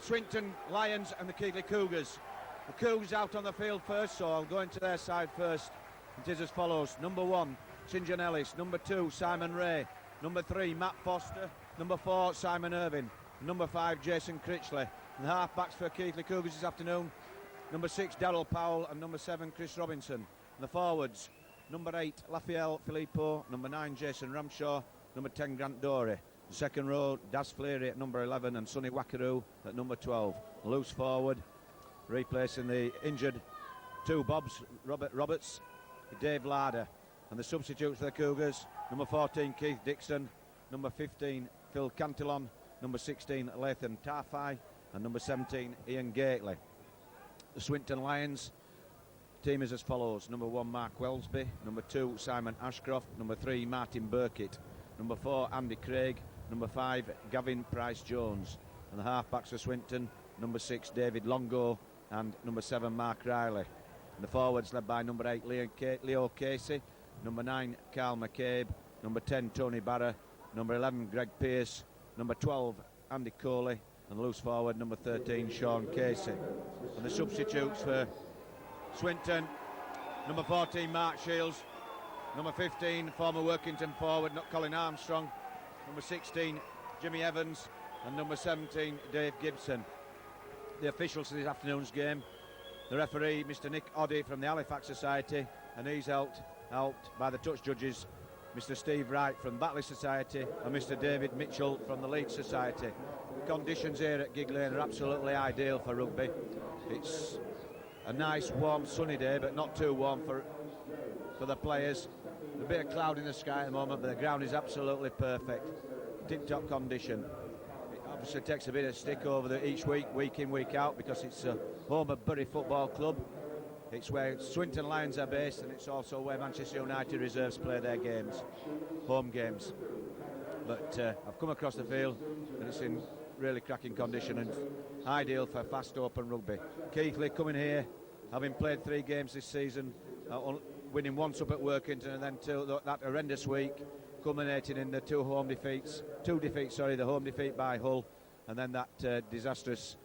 Swinton Lions and the Keighley Cougars. The Cougars out on the field first, so I'll go into their side first. It is as follows: number 1, St John Ellis; number 2, Simon Ray; number 3, Matt Foster; number 4, Simon Irvin; number 5, Jason Critchley. And the half-backs for Keighley Cougars this afternoon: number 6, Daryl Powell; and number 7, Chris Robinson. And the forwards: number 8, Raphael Filippo; number 9, Jason Ramshaw; number 10, Grant Dorey. The second row: Daz Fleary at number 11 and Sonny Wackaroo at number 12. Loose forward, replacing the injured 2 Bobs, Robert Roberts, Dave Larder. And the substitutes for the Cougars: number 14, Keith Dixon; number 15, Phil Cantillon; number 16, Latham Tarfai; and number 17, Ian Gately. The Swinton Lions team is as follows: number 1, Mark Wellsby; number 2, Simon Ashcroft; number 3, Martin Burkitt; number 4, Andy Craig; number 5, Gavin Price-Jones. And the half-backs for Swinton: number 6, David Longo; and number 7, Mark Riley. And the forwards led by number 8, Leo Casey; number 9, Carl McCabe; number 10, Tony Barra; number 11, Greg Pearce; number 12, Andy Coley; and loose forward, number 13, Sean Casey. And the substitutes for Swinton: number 14, Mark Shields; number 15, former Workington forward, Colin Armstrong; number 16, Jimmy Evans; and number 17, Dave Gibson. The officials of this afternoon's game: the referee, Mr Nick Oddy from the Halifax Society, and he's helped by the touch judges, Mr Steve Wright from Batley Society and Mr David Mitchell from the Leeds Society. The conditions here at Keighley are absolutely ideal for rugby. It's a nice warm sunny day, but not too warm for the players. A bit of cloud in the sky at the moment, but the ground is absolutely perfect. Tip-top condition. It obviously takes a bit of stick over each week in, week out, because it's a home of Bury Football Club. It's where Swinton Lions are based, and it's also where Manchester United reserves play their games, home games. But I've come across the field, and it's in really cracking condition and ideal for fast open rugby. Keighley coming here, having played 3 games this season, winning once up at Workington, and then that horrendous week, culminating in the 2 defeats, the home defeat by Hull, and then that disastrous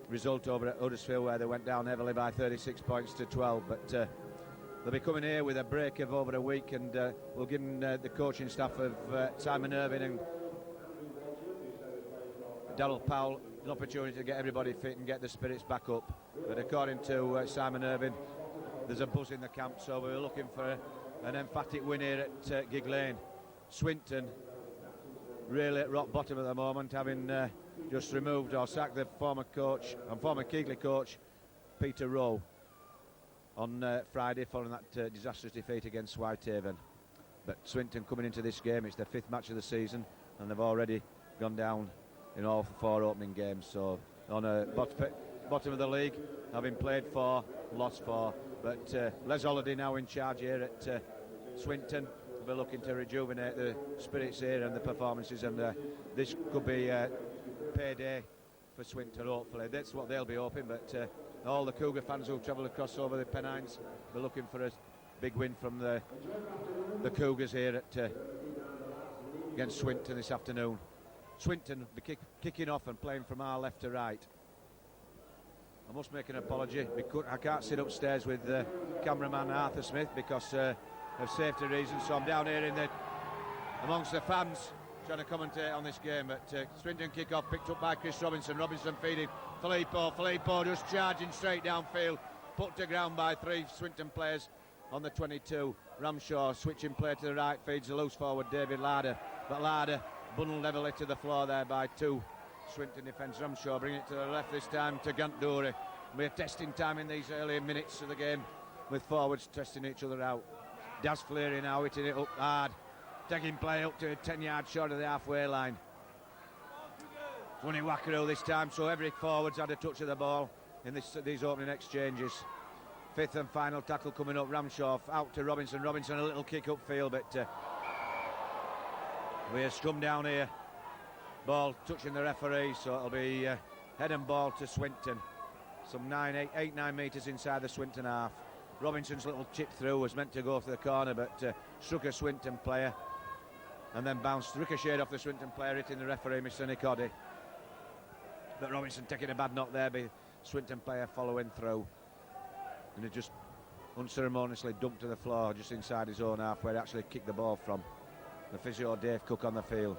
result over at Huddersfield, where they went down heavily by 36 points to 12. But they'll be coming here with a break of over a week, and we'll give them the coaching staff of Simon Irvin and Daryl Powell an opportunity to get everybody fit and get the spirits back up. But according to Simon Irvin, there's a buzz in the camp, so we're looking for an emphatic win here at Gig Lane. Swinton really at rock bottom at the moment, having just removed or sacked the former Keighley coach Peter Rowe on Friday following that disastrous defeat against Whitehaven. But Swinton coming into this game, it's their 5th match of the season, and they've already gone down in all 4 opening games. So on a bottom of the league, having played 4, lost 4. But Les Holiday now in charge here at Swinton. We're looking to rejuvenate the spirits here and the performances, and this could be payday for Swinton, hopefully. That's what they'll be hoping, but all the Cougar fans who've travelled across over the Pennines, we're looking for a big win from the Cougars here at against Swinton this afternoon. Swinton will be kicking off and playing from our left to right. I must make an apology. I can't sit upstairs with cameraman Arthur Smith because of safety reasons, so I'm down here amongst the fans trying to commentate on this game. But Swinton kick-off picked up by Chris Robinson. Robinson feeding Filippo just charging straight downfield, put to ground by 3 Swinton players on the 22. Ramshaw switching play to the right, feeds the loose forward David Larder, but Larder bundled heavily to the floor there by 2 Swinton defence. Ramshaw bringing it to the left this time to Grant Dorey. We're testing time in these early minutes of the game, with forwards testing each other out. Daz Fleary now hitting it up hard, taking play up to 10 yards short of the halfway line. Sonny Wackaroo this time, so every forward's had a touch of the ball in these opening exchanges. 5th and final tackle coming up. Ramshaw out to Robinson. Robinson a little kick upfield, but we're scrum down here. Ball touching the referee, so it'll be head and ball to Swinton. Some 8-9 metres inside the Swinton half. Robinson's little chip through was meant to go to the corner, but struck a Swinton player and then bounced, ricocheted off the Swinton player, hitting the referee, Mr Nick Oddy. But Robinson taking a bad knock there, by Swinton player following through. And he just unceremoniously dumped to the floor just inside his own half where he actually kicked the ball from. The physio Dave Cook on the field.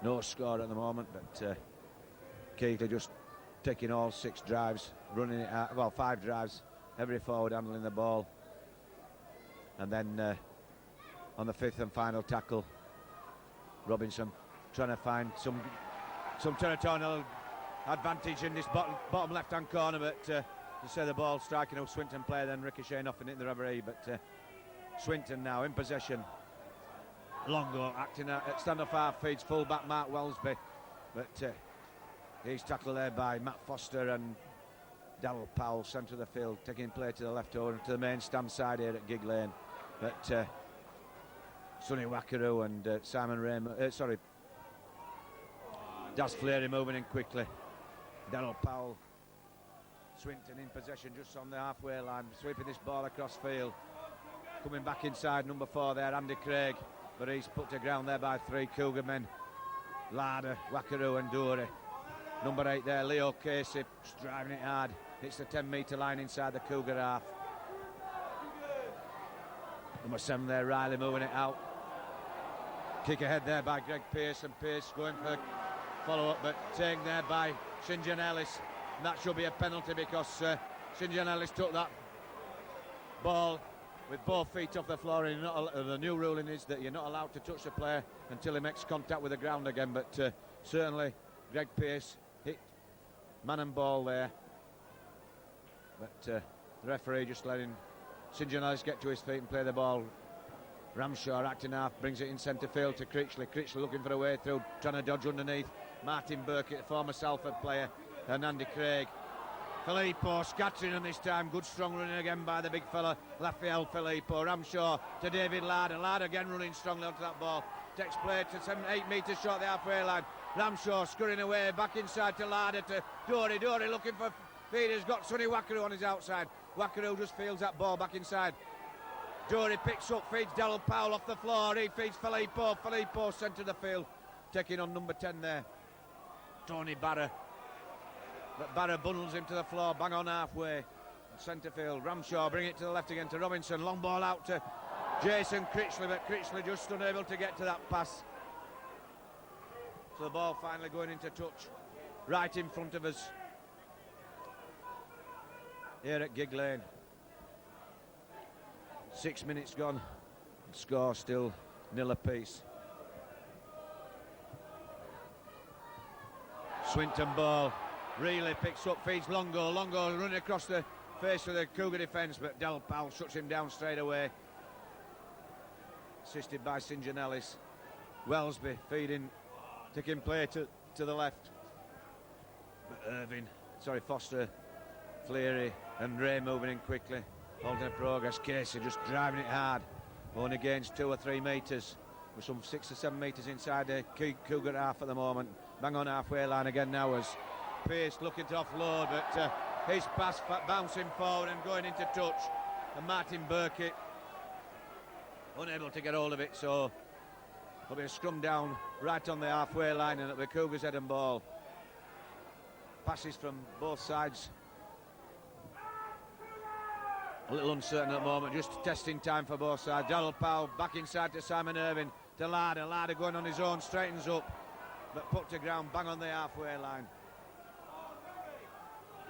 No score at the moment, but Keighley just taking all 6 drives, running it out, well, 5 drives, every forward handling the ball. And then on the 5th and final tackle, Robinson trying to find some territorial advantage in this bottom left-hand corner, but you say the ball striking a Swinton player, then ricocheting off and hitting the referee. But Swinton now in possession. Longo acting at stand-off half, feeds full-back Mark Wellesby, but he's tackled there by Matt Foster and Darryl Powell, centre of the field, taking play to the left over to the main stand side here at Gig Lane. But Sonny Wackaroo and Simon Ray, Daz Fleary moving in quickly. Darryl Powell, Swinton in possession just on the halfway line, sweeping this ball across field. Coming back inside, number 4 there, Andy Craig, but he's put to ground there by 3 Cougar men. Larder, Wackaroo and Dory. Number 8 there, Leo Casey, just driving it hard. It's the 10-metre line inside the Cougar half. Number 7 there, Riley moving it out. Kick ahead there by Greg Pearce, and Pearce going for follow-up, but taken there by St John Ellis. And that should be a penalty because St John Ellis took that ball with both feet off the floor. And the new ruling is that you're not allowed to touch the player until he makes contact with the ground again. But certainly Greg Pearce hit man and ball there. But the referee just letting St John Ellis get to his feet and play the ball. Ramshaw acting half, brings it in centre field to Critchley. Critchley looking for a way through, trying to dodge underneath. Martin Burkett, former Salford player, and Andy Craig. Filippo scattering on this time. Good strong running again by the big fella, Raphael Filippo. Ramshaw to David Larder. Larder again running strongly onto that ball. Takes play to 7-8 metres short the halfway line. Ramshaw scurrying away, back inside to Larder to Dory. Dory looking for feeders, got Sonny Wackaroo on his outside. Wackaroo just fields that ball back inside. Dory picks up, feeds Darryl Powell off the floor. He feeds Filippo. Filippo centre of the field, taking on number 10 there, Tony Barra. But Barra bundles him to the floor, bang on halfway. Centre field, Ramshaw bring it to the left again to Robinson. Long ball out to Jason Critchley, but Critchley just unable to get to that pass. So the ball finally going into touch right in front of us here at Gig Lane. 6 minutes gone, score still 0 apiece. Swinton ball, really picks up, feeds Longo. Longo running across the face of the Cougar defence, but Darryl Powell shuts him down straight away. Assisted by St John Ellis. Wellesby feeding, taking play to the left. But Foster, Fleary and Ray moving in quickly. Holding a progress. Casey just driving it hard. Only gains 2 or 3 metres. With some 6 or 7 metres inside the Cougar half at the moment. Bang on halfway line again now as Pearce looking to offload, but his pass bouncing forward and going into touch. And Martin Burkett unable to get hold of it, so there'll be a scrum down right on the halfway line and it'll be Cougars head and ball. Passes from both sides. A little uncertain at the moment, just testing time for both sides. Darryl Powell back inside to Simon Irving, to Larder. Larder going on his own, straightens up, but put to ground, bang on the halfway line.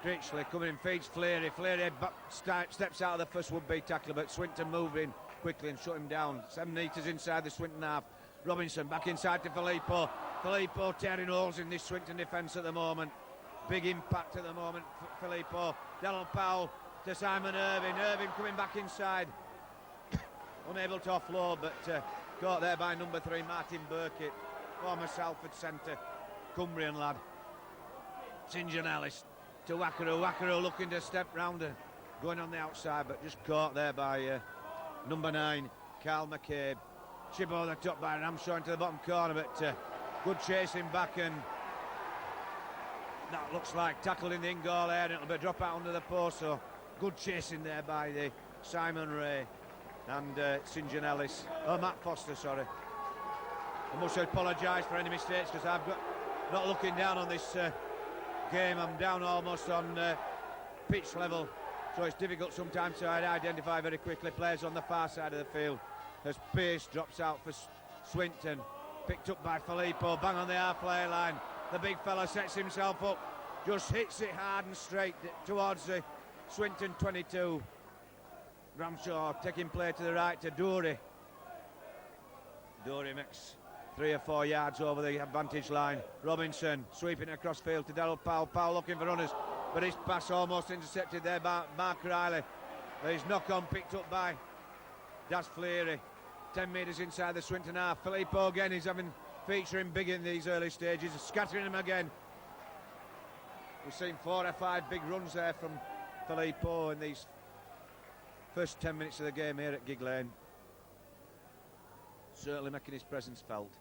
Critchley coming in, feeds Fleary. Fleary steps out of the first would-be tackler, but Swinton moving quickly and shut him down. 7 metres inside the Swinton half. Robinson back inside to Filippo. Filippo tearing holes in this Swinton defence at the moment. Big impact at the moment, Filippo. Darryl Powell to Simon Irving. Irving coming back inside. Unable to offload, but caught there by number 3, Martin Burkett, former Salford centre, Cumbrian lad. St John Ellis to Wackaroo. Wackaroo looking to step round and going on the outside, but just caught there by number 9, Carl McCabe. Chip over the top by Ramshaw into the bottom corner, but good chasing back, and that looks like tackled in the in-goal area. It'll be a drop out under the post, so good chasing there by the Simon Ray and St John Ellis. Oh, Matt Foster, sorry. I must apologise for any mistakes because I've got not looking down on this game. I'm down almost on pitch level, so it's difficult sometimes to identify very quickly players on the far side of the field. As Pearce drops out for Swinton, picked up by Filippo, bang on the halfway line. The big fella sets himself up, just hits it hard and straight towards the Swinton 22. Ramshaw taking play to the right to Dury. Dury makes 3 or 4 yards over the advantage line. Robinson sweeping across field to Daryl Powell. Powell looking for runners, but his pass almost intercepted there by Mark Riley. His knock-on picked up by Das Fleary. 10 metres inside the Swinton half. Filippo again is featuring big in these early stages, scattering them again. We've seen 4 or 5 big runs there from Filippo in these first 10 minutes of the game here at Keighley. Certainly making his presence felt.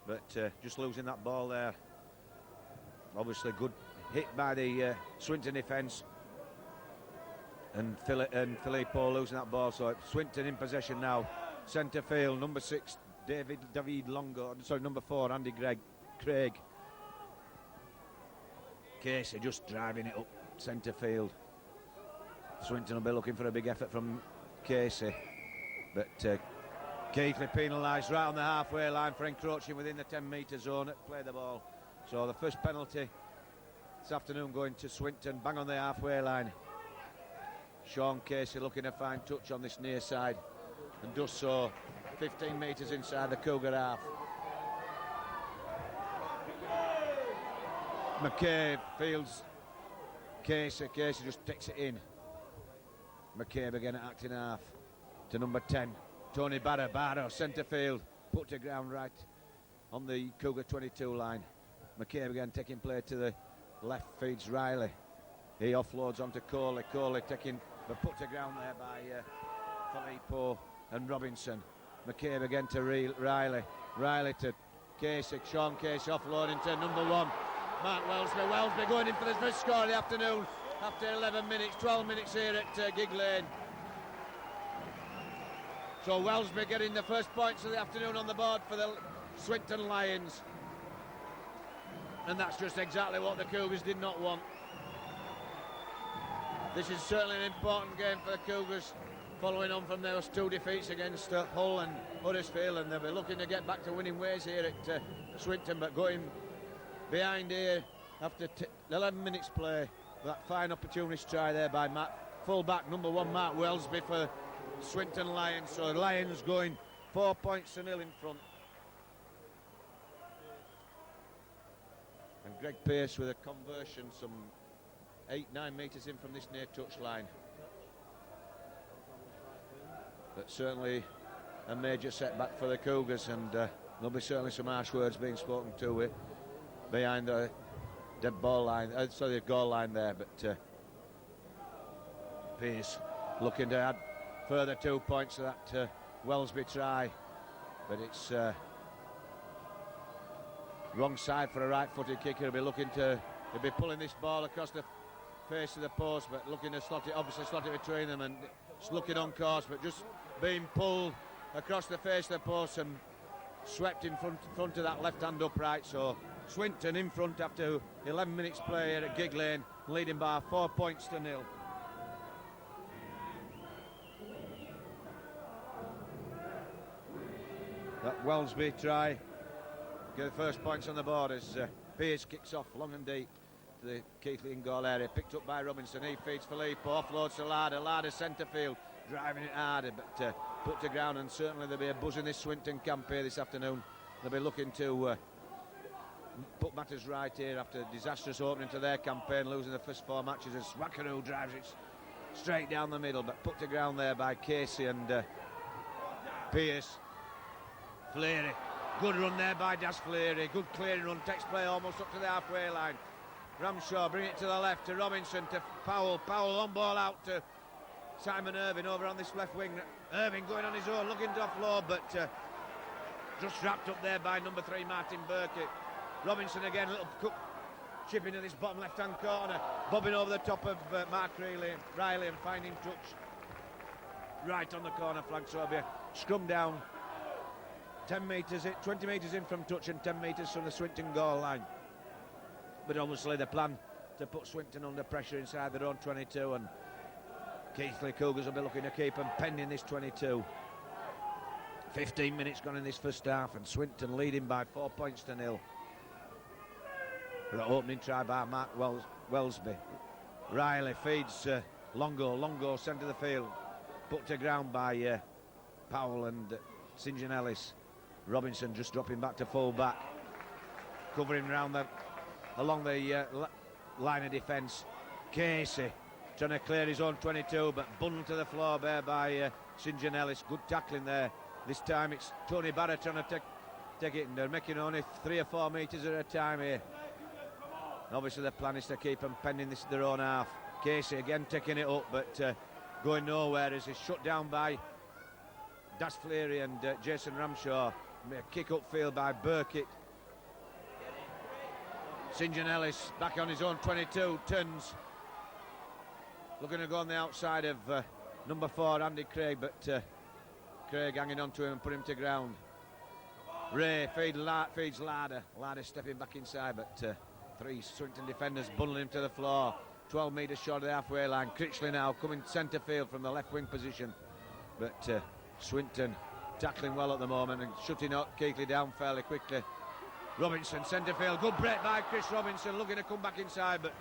But just losing that ball there. Obviously good hit by the Swinton defence. And Filippo losing that ball. So Swinton in possession now. Centre field, number 6, David Longo. Sorry, number 4, Andy Craig. Casey just driving it up centre field. Swinton will be looking for a big effort from Casey. But Keighley penalised right on the halfway line for encroaching within the 10-metre zone at play the ball. So the first penalty this afternoon going to Swinton, bang on the halfway line. Sean Casey looking to find touch on this near side and does so 15 metres inside the Cougar half. McCabe fields Casey. Casey just takes it in. McCabe again at acting half to number 10, Tony Barrow. Barrow centre field, put to ground right on the Cougar 22 line. McCabe again taking play to the left, feeds Riley. He offloads onto Keighley. Keighley taking the put to ground there by Filippo and Robinson. McCabe again to Riley. Riley to Casey. Sean Casey offloading to number 1, Mark Welsby. Welsby going in for the first score of the afternoon after 11 minutes, 12 minutes here at Keighley. So Welsby getting the first points of the afternoon on the board for the Swinton Lions. And that's just exactly what the Cougars did not want. This is certainly an important game for the Cougars, following on from those 2 defeats against Hull and Huddersfield, and they'll be looking to get back to winning ways here at Swinton, but going behind here after 11 minutes play. That fine opportunist try there by full-back number 1 Mark Welsby for Swinton Lions. So the Lions going 4 points to 0 in front. And Greg Pearce with a conversion some 8-9 metres in from this near touch line. But certainly a major setback for the Cougars, and there'll be certainly some harsh words being spoken to it behind the dead ball line, the goal line there. But Pearce looking to add further 2 points to that Welsby try, but it's wrong side for a right-footed kicker. He'll be pulling this ball across the face of the post, but looking to slot it between them, and it's looking on course, but just being pulled across the face of the post and swept in front of that left-hand upright. So Swinton in front after 11 minutes play here at Keighley, leading by 4 points to 0. That Welsby try, get the first points on the board as Pearce kicks off long and deep to the Keighley in goal area, picked up by Robinson. He feeds Filippo, offloads to Larder. Larder centre field, driving it harder, but put to ground, and certainly there'll be a buzz in this Swinton camp here this afternoon. They'll be looking to put matters right here after a disastrous opening to their campaign, losing the first 4 matches, as Wackaroo drives it straight down the middle, but put to ground there by Casey and Pearce. Fleary, good run there by Das Fleary, good clearing run, takes play almost up to the halfway line. Ramshaw bring it to the left to Robinson, to Powell. Powell on ball out to Simon Irving over on this left wing. Irving going on his own, looking to offload, but just wrapped up there by number 3 Martin Burkett. Robinson again, a little chip into this bottom left-hand corner, bobbing over the top of Mark Riley and finding touch right on the corner flag. So it'll be a scrum down 10 metres, 20 metres in from touch and 10 metres from the Swinton goal line. But obviously the plan to put Swinton under pressure inside their own 22, and Keighley Cougars will be looking to keep them pending this 22. 15 minutes gone in this first half, and Swinton leading by 4 points to 0. The opening try by Mark Wellesby. Riley feeds Longo, centre of the field, put to ground by Powell and St John Ellis. Robinson just dropping back to full back, covering along the line of defence. Casey trying to clear his own 22, but bundled to the floor there by St John Ellis. Good tackling there. This time it's Tony Barrett trying to take it, and they're making only 3 or 4 metres at a time here. And obviously the plan is to keep them pending their own half. Casey again taking it up, but going nowhere as he's shut down by Das Fleary and Jason Ramshaw. A kick upfield by Burkitt. St John Ellis back on his own 22, turns, looking to go on the outside of number 4 Andy Craig, but Craig hanging on to him and put him to ground. Ray feeds Larder. Larder stepping back inside, but 3 Swinton defenders bundling him to the floor. 12 metres short of the halfway line. Critchley now coming centre field from the left wing position, but Swinton tackling well at the moment and shutting up Keighley down fairly quickly. Robinson centre field, good break by Chris Robinson, looking to come back inside, but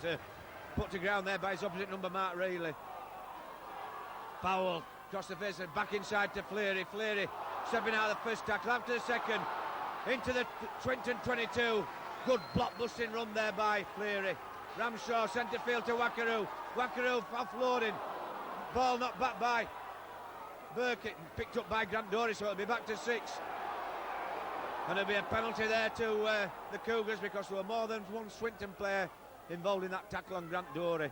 put to ground there by his opposite number Mark Reilly. Powell across the face and back inside to Fleary. Fleary stepping out of the first tackle after the second into the Swinton 22. Good block busting run there by Fleary. Ramshaw centre field to Wackaroo. Wackaroo offloading, ball knocked back by Burkitt and picked up by Grant Dory, so it'll be back to 6. And there'll be a penalty there to the Cougars, because there were more than one Swinton player involved in that tackle on Grant Dory.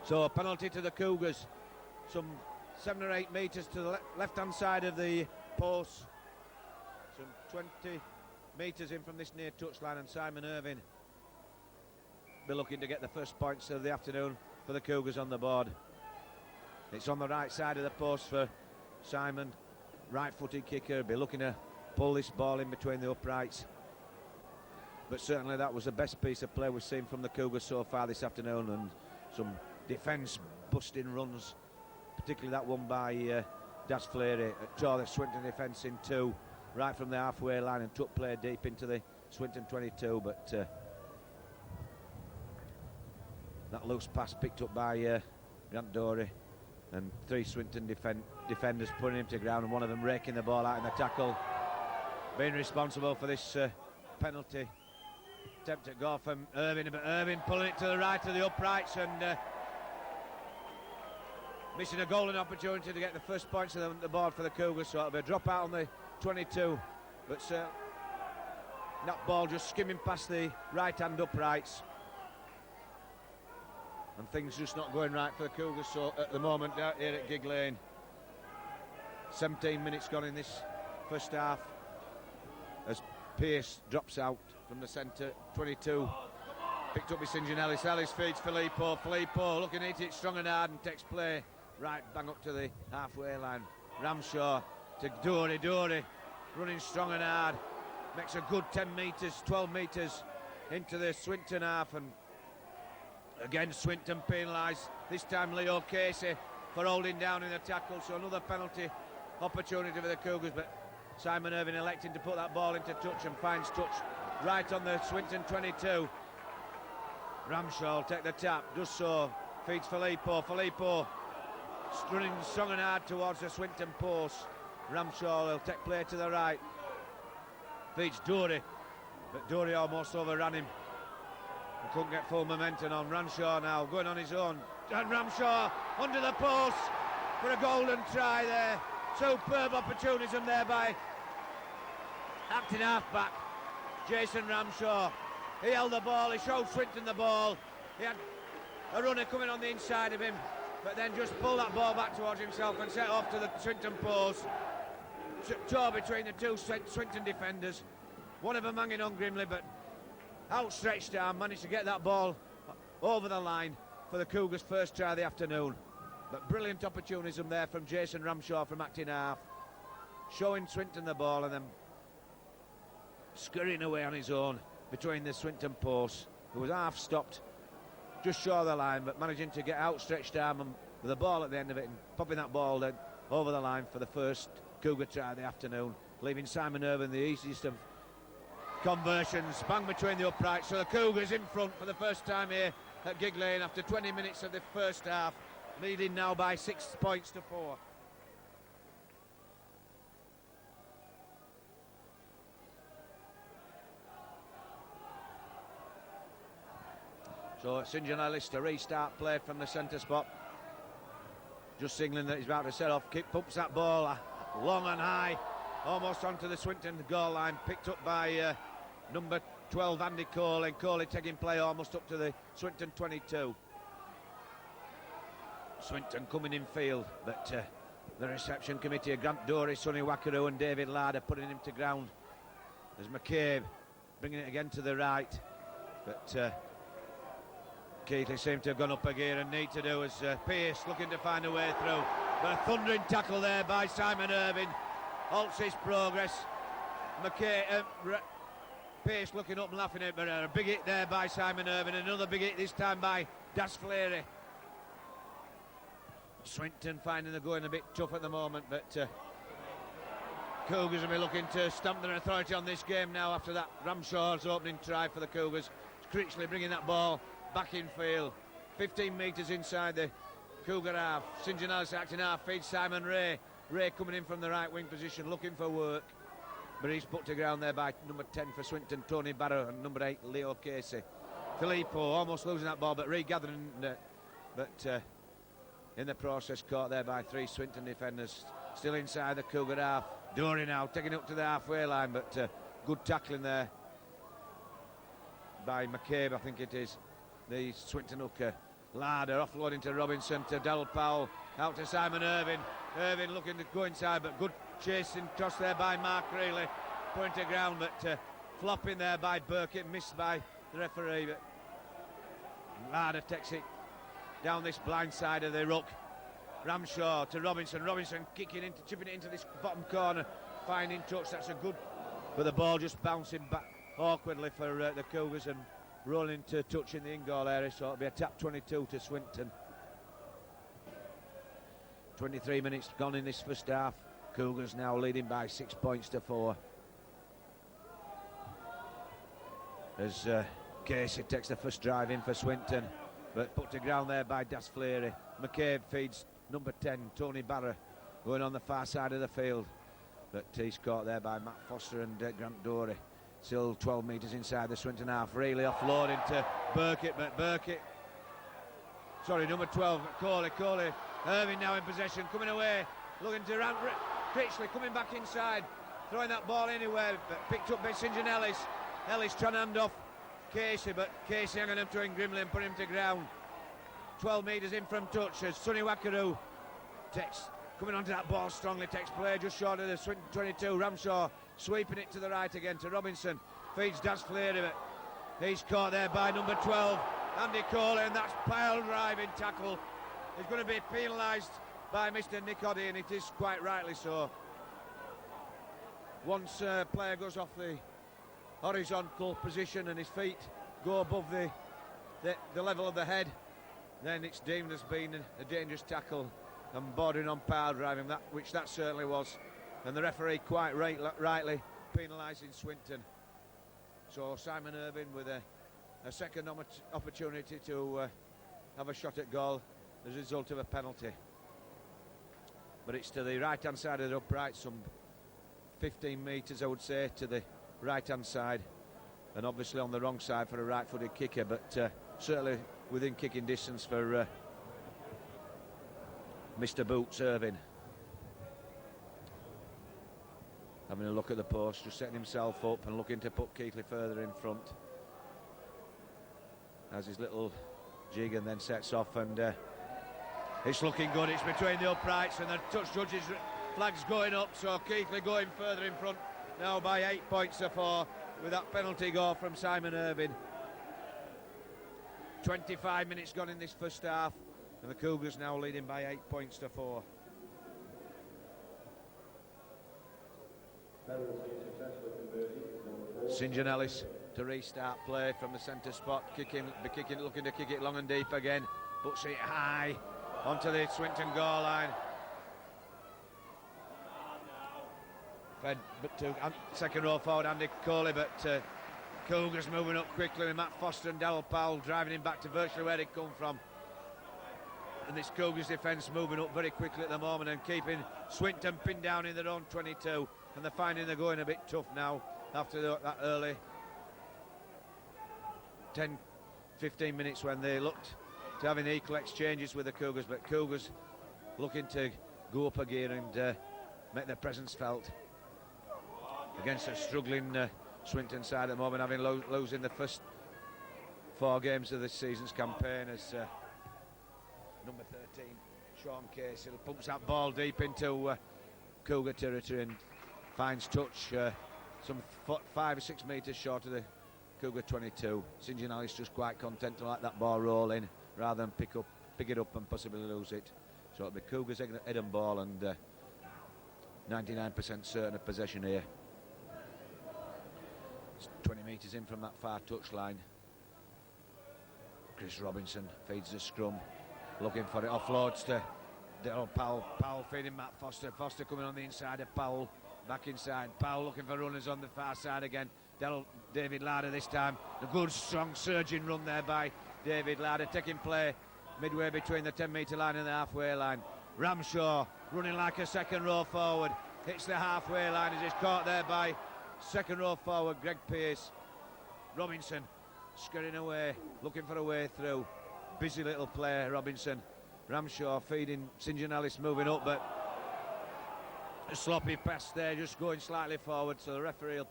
So a penalty to the Cougars, some 7 or 8 metres to the left-hand side of the post, some 20 metres in from this near touchline, and Simon Irving be looking to get the first points of the afternoon for the Cougars on the board. It's on the right side of the post for Simon, right-footed kicker, be looking to pull this ball in between the uprights. But certainly that was the best piece of play we've seen from the Cougars so far this afternoon, and some defence busting runs, particularly that one by Das Fleary. Tore the Swinton defence in 2 right from the halfway line and took play deep into the Swinton 22, but that loose pass picked up by Grant Dory, and 3 Swinton defenders putting him to ground, and one of them raking the ball out in the tackle, being responsible for this penalty attempt at goal from Irving, but Irving pulling it to the right of the uprights and missing a golden opportunity to get the first points of the board for the Cougars. So it'll be a drop out on the 22, but that ball just skimming past the right hand uprights, and things just not going right for the Cougars so at the moment out here at Gig Lane. 17 minutes gone in this first half as Pearce drops out from the centre. 22 picked up by St John Ellis. Ellis feeds Filippo. Filippo looking at it strong and hard and takes play right bang up to the halfway line. Ramshaw to Dory. Dory running strong and hard, makes a good 10 metres, 12 metres into the Swinton half, and again Swinton penalised, this time Leo Casey for holding down in the tackle, so another penalty opportunity for the Cougars, but Simon Irving electing to put that ball into touch and finds touch right on the Swinton 22. Ramshaw will take the tap, does so, feeds Filippo. Filippo running strong and hard towards the Swinton post. Ramshaw will take play to the right, feeds Dory, but Dory almost overran him and couldn't get full momentum on. Ramshaw now going on his own, and Ramshaw under the post for a golden try there. Superb opportunism there by acting half-back Jason Ramshaw. He held the ball, he showed Swinton the ball, he had a runner coming on the inside of him, but then just pulled that ball back towards himself and set off to the Swinton post. Tore between the 2 Swinton defenders, one of them hanging on grimly, but outstretched arm managed to get that ball over the line for the Cougars' first try of the afternoon. But brilliant opportunism there from Jason Ramshaw from acting half. showing Swinton the ball and then scurrying away on his own between the Swinton posts, who was half stopped just short of the line, but managing to get outstretched arm and with the ball at the end of it and popping that ball then over the line for the first Cougar try of the afternoon, leaving Simon Irvine the easiest of conversions, bang between the uprights. So the Cougars in front for the first time here at Keighley Lane after 20 minutes of the first half, leading now by 6 points to 4. So St John Ellis to restart play from the centre spot, just signalling that he's about to set off. Kick pumps that ball long and high, almost onto the Swinton goal line, picked up by number 12 Andy Keighley. Keighley taking play almost up to the Swinton 22. Swinton coming in field, but the reception committee of Grant Dory, Sonny Wackaroo and David Larder putting him to ground as McCabe bringing it again to the right, but Keighley seemed to have gone up a gear and need to do as Pearce looking to find a way through, but a thundering tackle there by Simon Irvine halts his progress. Pearce looking up and laughing at it, but a big hit there by Simon Irvine, another big hit this time by Das Fleary. Swinton finding the going a bit tough at the moment, but Cougars will be looking to stamp their authority on this game now after that Ramshaw's opening try for the Cougars. Critchley bringing that ball back in field, 15 metres inside the Cougar half. St John Ellis acting half, feeds Simon Ray. Ray coming in from the right wing position, looking for work, but he's put to ground there by number 10 for Swinton, Tony Barrow, and number 8, Leo Casey. Filippo almost losing that ball, but regathering, but in the process caught there by 3 Swinton defenders. Still inside the Cougar half. Dory now taking it up to the halfway line, but good tackling there by McCabe, I think it is, the Swinton hooker. Larder offloading to Robinson, to Darryl Powell, out to Simon Irvine. Irvine looking to go inside, but good chasing toss there by Mark Reilly, putting to ground, but flopping there by Burkitt, missed by the referee. But Larder takes it down this blind side of the ruck. Ramshaw to Robinson. Robinson kicking into, chipping it into this bottom corner, finding touch. That's a good, but the ball just bouncing back awkwardly for the Cougars and rolling to touch in the in-goal area. So it'll be a tap 22 to Swinton. 23 minutes gone in this first half. Cougars now leading by 6 points to 4. As Casey takes the first drive in for Swinton, but put to ground there by Das Fleary. McCabe feeds number 10, Tony Barrow, going on the far side of the field, but he's caught there by Matt Foster and Grant Dory. Still 12 metres inside the Swinton half. Really offloading to Burkitt, but Burkitt, sorry, number 12, Keighley. Irvine now in possession, coming away, looking to Critchley coming back inside, throwing that ball anywhere, but picked up by St John Ellis. Ellis trying to hand off Casey, but Casey hanging up to him grimly and put him to ground. 12 metres in from touch as Sonny Wackaroo takes, coming onto that ball strongly, takes play just short of the Swinton 22. Ramshaw sweeping it to the right again to Robinson, feeds Das Fleary, but he's caught there by number 12, Andy Keighley, and that's pile driving tackle. He's going to be penalised by Mr Nick Oddy, and it is quite rightly so. Once a player goes off the horizontal position and his feet go above the level of the head, then it's deemed as being a dangerous tackle and bordering on pile driving, which that certainly was, and the referee quite rightly penalising Swinton. So Simon Irvine with a second opportunity to have a shot at goal as a result of a penalty, but it's to the right hand side of the upright, some 15 metres I would say to the right hand side, and obviously on the wrong side for a right footed kicker, but certainly within kicking distance for Mr Boots Irvine. Having a look at the post, just setting himself up and looking to put Keighley further in front. Has his little jig and then sets off, and it's looking good. It's between the uprights and the touch judges' flags going up, so Keighley going further in front now by 8 points to 4 with that penalty goal from Simon Irvine. 25 minutes gone in this first half, and the Cougars now leading by 8 points to 4. St John Ellis to restart play from the centre spot, looking to kick it long and deep again, puts it high onto the Swinton goal line. Fed but to second row forward Andy Keighley, but Cougars moving up quickly with Matt Foster and Darryl Powell driving him back to virtually where he'd come from. And this Cougars defence moving up very quickly at the moment and keeping Swinton pinned down in their own 22, and they're finding they're going a bit tough now after that early 10-15 minutes when they looked to having equal exchanges with the Cougars, but Cougars looking to go up a gear and make their presence felt against a struggling Swinton side at the moment, having losing the first 4 games of this season's campaign as number 13 Sean Casey pumps that ball deep into Cougar territory and finds touch some 5 or 6 metres short of the Cougar 22. St John Ellis just quite content to let that ball roll in rather than pick it up and possibly lose it. So it'll be Cougars head and ball, and 99% certain of possession here. It's 20 metres in from that far touchline. Chris Robinson feeds the scrum, looking for it, offloads to Darryl Powell. Powell feeding Matt Foster. Foster coming on the inside of Powell, back inside. Powell looking for runners on the far side again. David Larder this time. A good, strong, surging run there by David Larder, taking play midway between the 10-metre line and the halfway line. Ramshaw running like a second row forward, hits the halfway line as he's caught there by second row forward Greg Pearce. Robinson scurrying away, looking for a way through. Busy little player, Robinson. Ramshaw feeding St John Ellis, moving up, but a sloppy pass there, just going slightly forward, so the referee will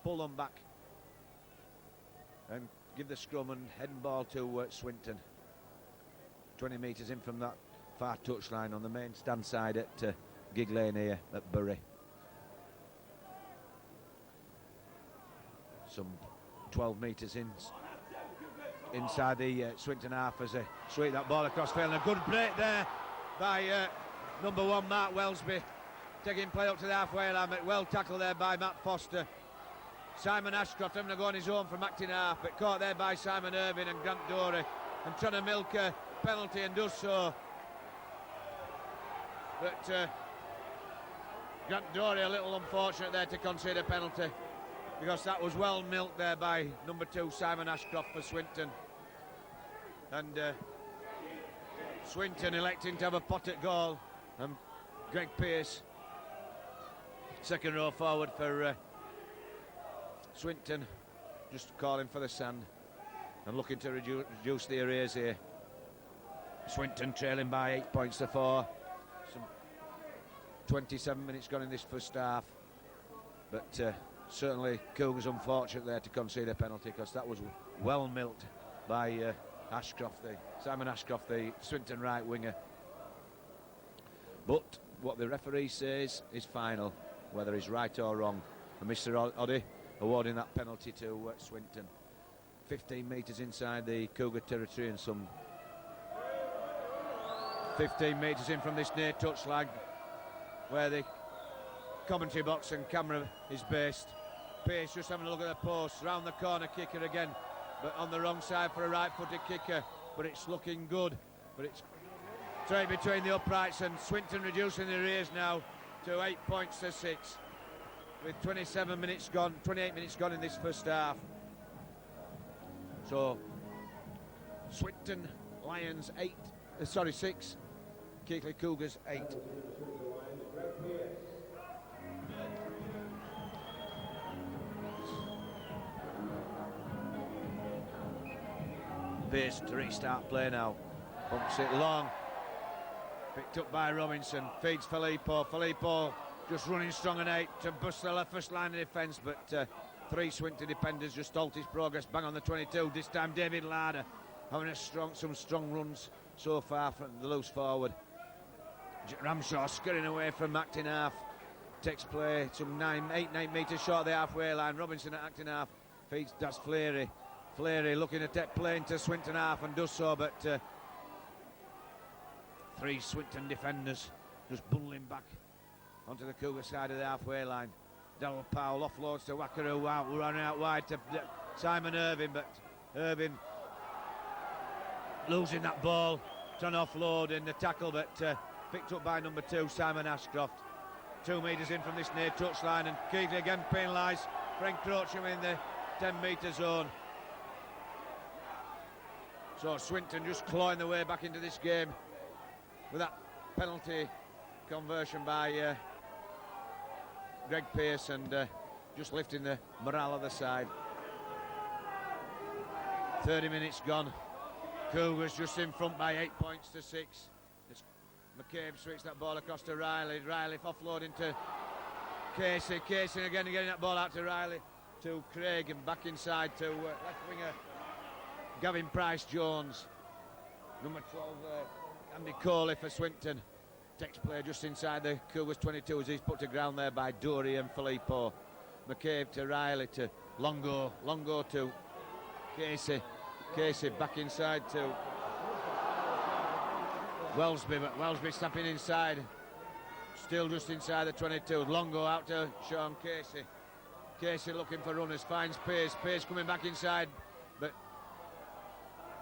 pull them back and give the scrum and heading ball to Swinton. 20 metres in from that far touchline on the main stand side at Keighley here at Bury. Some 12 metres inside the Swinton half as they sweep that ball across field, and a good break there by number 1 Mark Wellesby, taking play up to the halfway line, but well tackled there by Matt Foster. Simon Ashcroft having to go on his own from acting half, but caught there by Simon Irving and Grant Dorey, and trying to milk a penalty and does so. But Grant Dorey a little unfortunate there to concede a penalty, because that was well milked there by number 2 Simon Ashcroft for Swinton. And Swinton electing to have a pot at goal, and Greg Pearce, second row forward for Swinton, just calling for the sand and looking to reduce the arrears here. Swinton trailing by 8 points to 4. Some 27 minutes gone in this first half, but certainly Cougars unfortunate there to concede a penalty, because that was well milked by Simon Ashcroft, the Swinton right winger. But what the referee says is final, whether he's right or wrong. And Mr. Oddy awarding that penalty to Swinton. 15 metres inside the Cougar territory and some 15 metres in from this near touchline where the commentary box and camera is based. Pearce just having a look at the post, round the corner kicker again, but on the wrong side for a right-footed kicker, but it's looking good, but it's straight between the uprights, and Swinton reducing the arrears now to 8 points to 6 with 28 minutes gone in this first half. So Swinton Lions 6, Keighley Cougars 8. Pearce to restart play now, pumps it long, picked up by Robinson, feeds Filippo just running strong and 8 to bust the first line of defence, but 3 Swinton defenders just halt his progress, bang on the 22. This time David Larder having some strong runs so far from the loose forward. Ramshaw scurrying away from acting half, takes play some 8 metres short of the halfway line. Robinson at acting half feeds, that's Fleary looking to take play into Swinton half and does so, but 3 Swinton defenders just bundling back onto the Cougar side of the halfway line. Darryl Powell offloads to Wackaroo, running out wide to Simon Irving, but Irving losing that ball, trying to offload in the tackle, but picked up by number 2, Simon Ashcroft. 2 metres in from this near touchline, and Keighley again penalised for encroaching in the 10-metre zone. So Swinton just clawing their way back into this game with that penalty conversion by Greg Pearce, and just lifting the morale of the side. 30 minutes gone. Cougars just in front by 8 points to 6. As McCabe switched that ball across to Riley. Riley offloading to Casey. Casey again getting that ball out to Riley, to Craig, and back inside to left winger Gavin Price-Jones. Number 12 Andy Coley for Swinton. Takes play just inside the Cougars 22 as he's put to ground there by Dory and Filippo. McCabe to Riley to Longo. Longo to Casey. Casey back inside to Wellesby, but Wellesby snapping inside. Still just inside the 22. Longo out to Sean Casey. Casey looking for runners, finds Pace. Pace coming back inside, but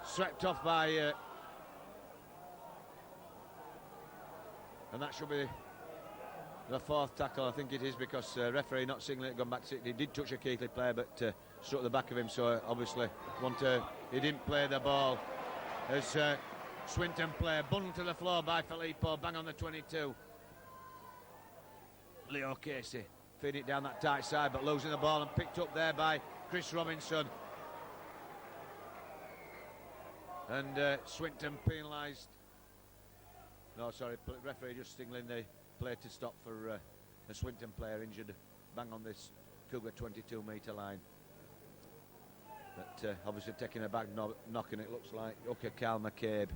swept off by and that should be the 4th tackle, I think it is, because referee not signaling it, gone back to it. He did touch a Keighley player, but struck the back of him, so obviously he didn't play the ball. As Swinton player bundled to the floor by Filippo, bang on the 22. Leo Casey feeding it down that tight side, but losing the ball, and picked up there by Chris Robinson. And Swinton penalised. No, sorry, referee just signaling the play to stop for a Swinton player injured bang on this Cougar 22-metre line. But obviously taking a back knocking, it looks like Carl McCabe.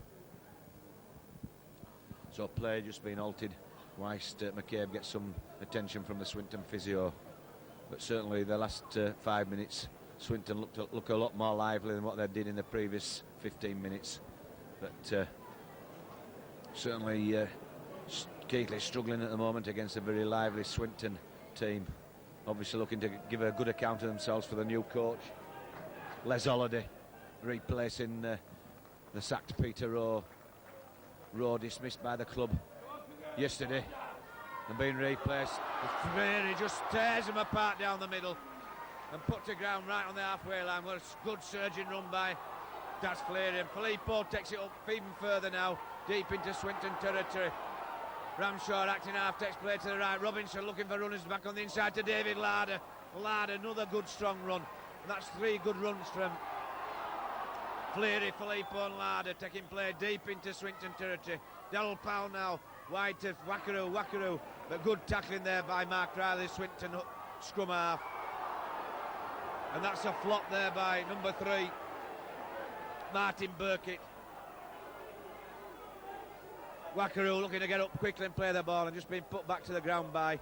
So play just being altered whilst McCabe gets some attention from the Swinton physio. But certainly the last 5 minutes, Swinton look a lot more lively than what they did in the previous 15 minutes. But certainly Keighley struggling at the moment against a very lively Swinton team. Obviously looking to give a good account of themselves for the new coach, Les Holiday, replacing the sacked Peter Rowe. Rowe dismissed by the club yesterday and being replaced. He just tears them apart down the middle and put to ground right on the halfway line. What a good surging run by Das Fleary, and Filippo takes it up even further now, deep into Swinton territory. Ramshaw acting half, takes play to the right. Robinson looking for runners back on the inside to David Larder. Larder, another good strong run. And that's 3 good runs from Fleary, Filippo and Larder, taking play deep into Swinton territory. Darryl Powell now wide to Wackaroo, but good tackling there by Mark Riley, Swinton scrum half. And that's a flop there by number 3, Martin Burkitt. Wackaroo looking to get up quickly and play the ball, and just being put back to the ground by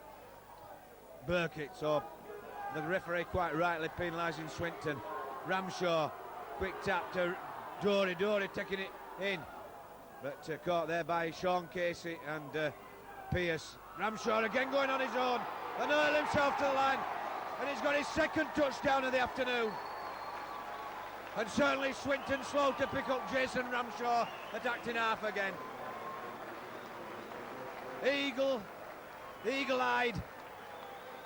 Burkitt. So the referee quite rightly penalising Swinton. Ramshaw, quick tap to Dory taking it in, but caught there by Sean Casey and Pearce. Ramshaw again going on his own and hurled himself to the line, and he's got his 2nd touchdown of the afternoon. And certainly Swinton slow to pick up Jason Ramshaw at acting half again. Eagle-eyed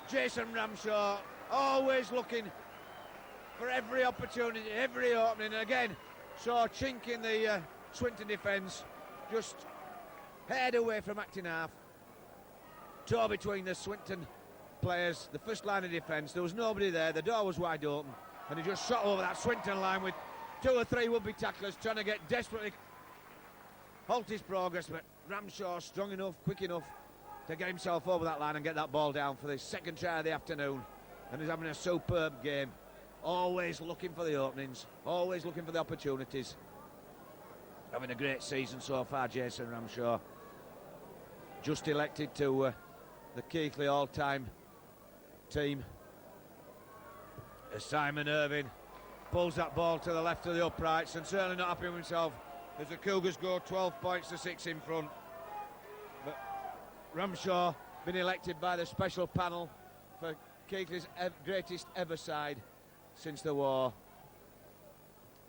Jason Ramshaw, always looking for every opportunity, every opening. And again, saw a chink in the Swinton defence, just head away from acting half. Toe between the Swinton players, the first line of defence. There was nobody there, the door was wide open, and he just shot over that Swinton line with 2 or 3 would-be tacklers trying to get desperately halt his progress, but Ramshaw strong enough, quick enough to get himself over that line and get that ball down for the 2nd try of the afternoon. And he's having a superb game, always looking for the openings, always looking for the opportunities. Having a great season so far, Jason Ramshaw. Just elected to the Keighley all-time team. As Simon Irving pulls that ball to the left of the uprights, and certainly not happy with himself as the Cougars go 12 points to 6 in front. But Ramshaw been elected by the special panel for Keighley's greatest ever side since the war.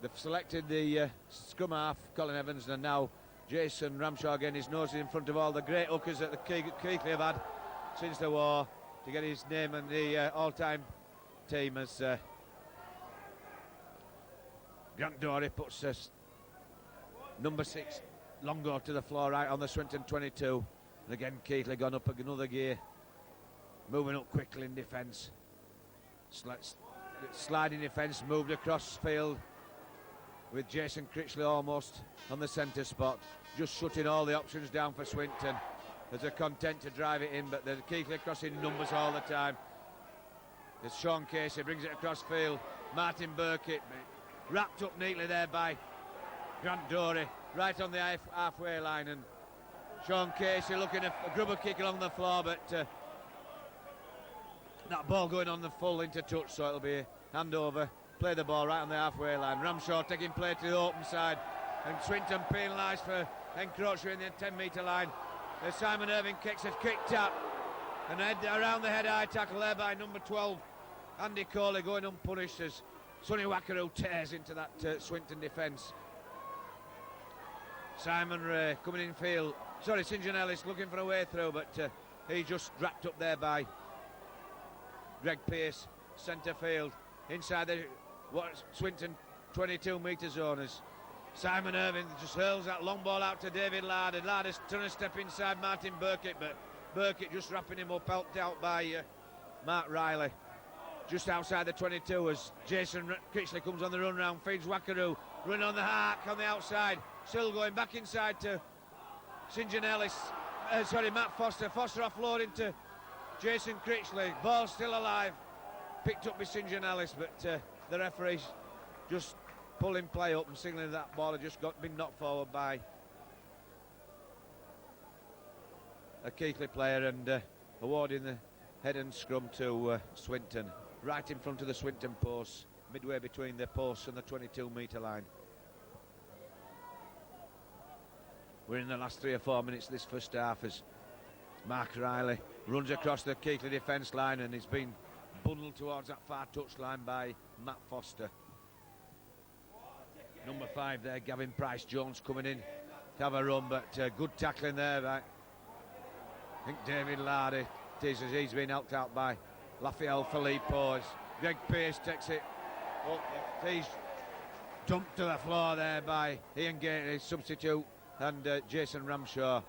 They've selected the scrum half, Colin Evans, and now Jason Ramshaw again. His nose is in front of all the great hookers that the Keighley have had since the war to get his name in the all-time team as Grant Dory puts number 6 Longo to the floor right on the Swinton 22. And again, Keighley gone up another gear, moving up quickly in defence. Sliding defence, moved across field with Jason Critchley almost on the centre spot, just shutting all the options down for Swinton. There's a content to drive it in, but the Keighley crossing numbers all the time. There's Sean Casey, brings it across field. Martin Burkitt wrapped up neatly there by Grant Dory, right on the halfway line, and Sean Casey looking at a grubber kick along the floor, but that ball going on the full into touch, so it'll be a handover. Play the ball right on the halfway line. Ramshaw taking play to the open side, and Swinton penalised for encroaching in the 10-metre line. There's Simon Irving kicks a quick tap, and around the head high tackle there by number 12, Andy Keighley, going unpunished as Sonny Wackaroo tears into that Swinton defence. Simon Ray coming in field. Sorry, St John Ellis looking for a way through, but he just wrapped up there by Greg Pearce, centre field, inside the Swinton 22-metre zone as Simon Irving just hurls that long ball out to David Laird. Laird trying to step inside Martin Burkitt, but Burkitt just wrapping him up, helped out by Mark Riley. Just outside the 22 as Jason Critchley comes on the run round, feeds Wackaroo, run on the hark on the outside, still going back inside to St John Ellis, Matt Foster. Foster offloading to Jason Critchley, ball still alive, picked up by St John Ellis, but the referee's just pulling play up and signalling that ball had just been knocked forward by a Keighley player, and awarding the head and scrum to Swinton, right in front of the Swinton post, midway between the posts and the 22-metre line. We're in the last 3 or 4 minutes of this first half as Mark Riley runs across the Keighley defence line, and he's been bundled towards that far touchline by Matt Foster. Number 5 there, Gavin Price-Jones coming in to have a run, but good tackling there by, I think, David Lardy. It is, as he's been helped out by Raphael Filippo. Greg Pearce takes it up. He's dumped to the floor there by Ian Gately, substitute, and Jason Ramshaw.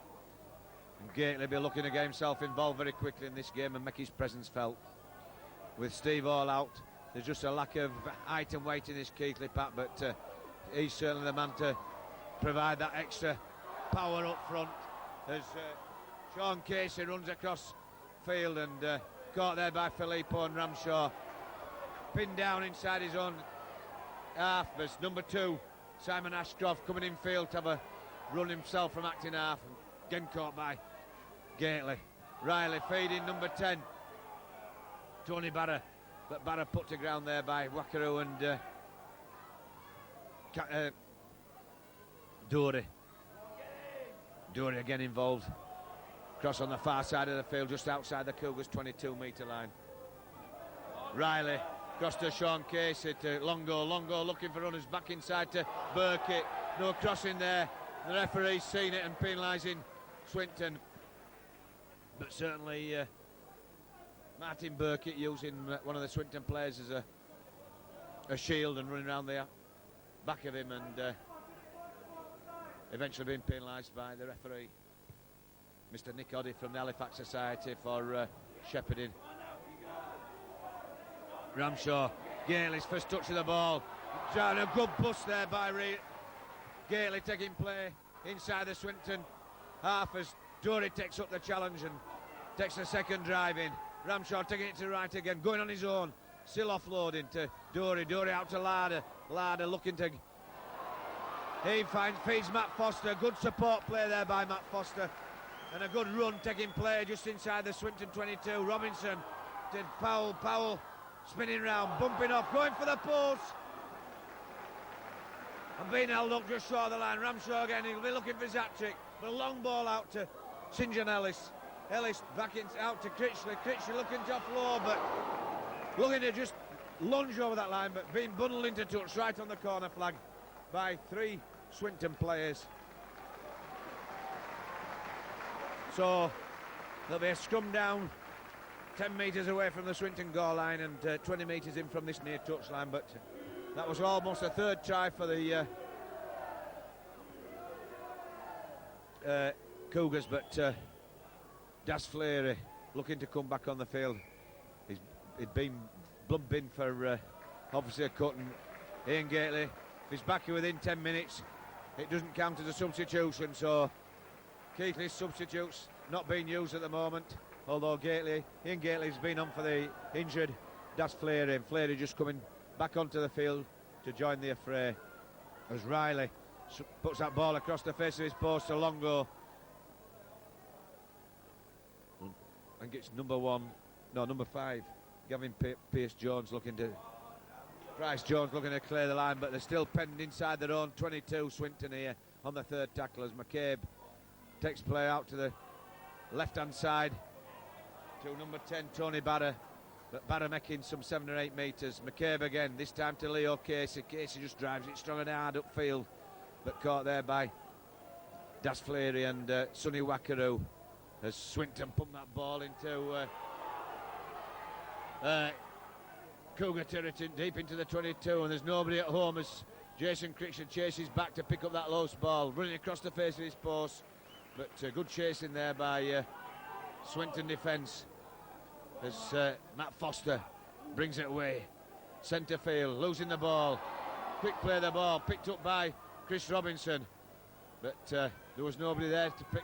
And Gately be looking to get himself involved very quickly in this game and make his presence felt. With Steve Hall out, there's just a lack of height and weight in this Keighley pack, but he's certainly the man to provide that extra power up front as Sean Casey runs across field and caught there by Filippo and Ramshaw, pinned down inside his own half. There's number 2 Simon Ashcroft coming in field to have a run himself from acting half, and again caught by Gately. Riley feeding number 10 Tony Barra, but Barra put to ground there by Wackaroo and Dory again involved. Cross on the far side of the field, just outside the Cougars' 22-metre line. Riley cross to Sean Casey to Longo. Longo looking for runners back inside to Burkitt. No crossing there. The referee's seen it and penalising Swinton. But certainly Martin Burkitt using one of the Swinton players as a shield and running around the back of him, and eventually being penalised by the referee, Mr. Nick Oddy from the Halifax Society, for shepherding. Ramshaw, Gately's first touch of the ball, and a good bust there by Gately taking play inside the Swinton half as Dory takes up the challenge and takes the second drive in. Ramshaw taking it to right again, going on his own, still offloading to Dory out to Larder looking to, he feeds Matt Foster. Good support play there by Matt Foster, and a good run taking play just inside the Swinton 22. Robinson did Powell spinning round, bumping off, going for the post, and being held up just short of the line. Ramshaw again, he'll be looking for his hat-trick, but a long ball out to St John Ellis. Ellis back out to Critchley looking to offload, but looking to just lunge over that line, but being bundled into touch right on the corner flag by 3 Swinton players. So there'll be a scrum down 10 metres away from the Swinton goal line and 20 metres in from this near touchline, but that was almost a third try for the Cougars, but Das Fleury looking to come back on the field. He'd been blubbed in for obviously a cut, and Ian Keighley, if he's back within 10 minutes, it doesn't count as a substitution, so Keighley's substitutes not being used at the moment, although Ian Keighley's been on for the injured Das Fleury, and Fleury just coming back onto the field to join the affray as Riley puts that ball across the face of his post to Longo and gets number 5 Gavin Price-Jones looking to clear the line, but they're still penned inside their own 22 Swinton here on the third tackle as McCabe takes play out to the left hand side to number 10 Tony Barra, but Barra making some 7 or 8 metres. McCabe again, this time to Leo Casey. Casey just drives it strong and hard upfield, but caught there by Das Fleury and Sonny Wackaroo as Swinton pumped that ball into Cougar territory deep into the 22, and there's nobody at home as Jason Critchard chases back to pick up that loose ball, running across the face of his post, but good chasing there by Swinton defence as Matt Foster brings it away. Centre field, losing the ball, quick play the ball, picked up by Chris Robinson, but there was nobody there to pick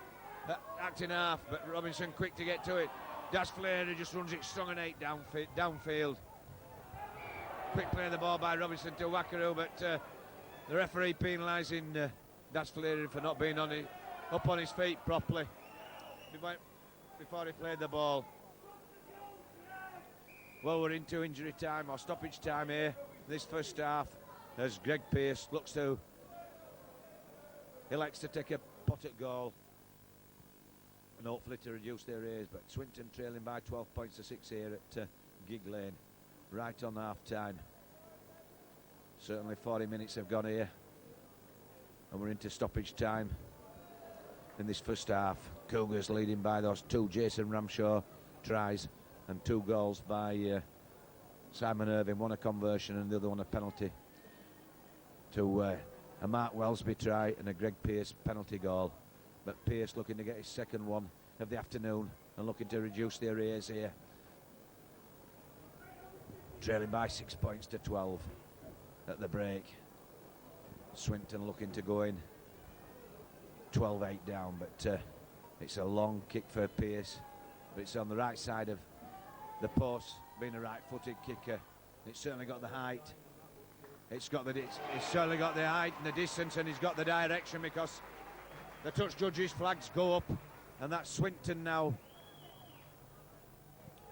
acting half, but Robinson quick to get to it. Das Fleury just runs it strong and 8 downfield. Quick play the ball by Robinson to Wackaroo, but the referee penalising Das Fleury for not being up on his feet properly before he played the ball. Well, we're into injury time or stoppage time here this first half as Greg Pearce elects to take a pot at goal and hopefully to reduce their arrears, but Swinton trailing by 12 points to 6 here at Gig Lane, right on half time. Certainly 40 minutes have gone here and we're into stoppage time in this first half. Cougars leading by those 2 Jason Ramshaw tries and 2 goals by Simon Irving, one a conversion and the other one a penalty to a Mark Wellesby try and a Greg Pearce penalty goal. But Pearce looking to get his second one of the afternoon and looking to reduce the arrears here. Trailing by 6 points to 12 at the break. Swinton looking to go in 12-8 down, but it's a long kick for Pearce, but it's on the right side of the post, being a right-footed kicker. It's certainly got the height. It's certainly got the height and the distance, and he's got the direction, because the touch judges' flags go up, and that's Swinton now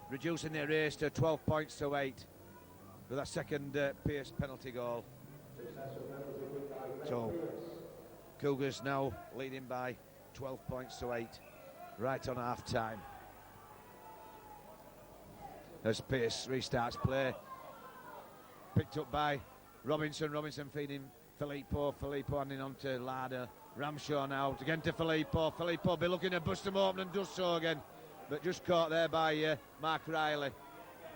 reducing their race to 12 points to 8 with that second Pearce penalty goal. So Cougars now leading by 12 points to 8 right on half time as Pearce restarts play, picked up by Robinson feeding Filippo handing on to Larder. Ramshaw now again to Filippo be looking to bust him open and does so again, but just caught there by Mark Riley.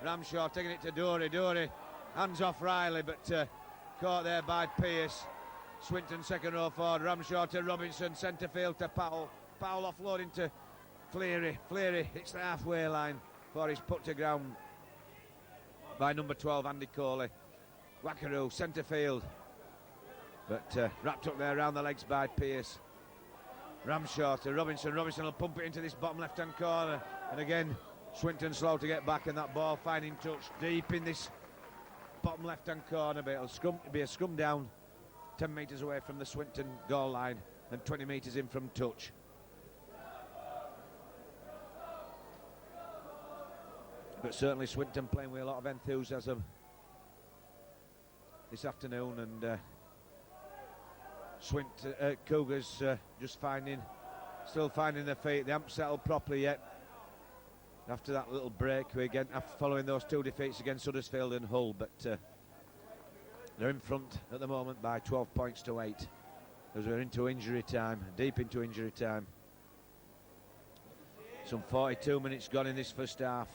Ramshaw taking it to Dory, hands off Riley, but caught there by Pearce. Swinton second row forward, Ramshaw to Robinson, centre field to Powell offloading to Fleury hits the halfway line before he's put to ground by number 12 Andy Coley. Wackaroo centre field, but wrapped up there around the legs by Pearce. Ramshaw to Robinson will pump it into this bottom left hand corner, and again Swinton slow to get back, and that ball finding touch deep in this bottom left hand corner, but it'll be a scrum down 10 metres away from the Swinton goal line and 20 metres in from touch. But certainly Swinton playing with a lot of enthusiasm this afternoon, and Cougars just still finding their feet. They haven't settled properly yet after that little break, after following those 2 defeats against Huddersfield and Hull, but they're in front at the moment by 12 points to 8 as we're into injury time, deep into injury time. Some 42 minutes gone in this first half.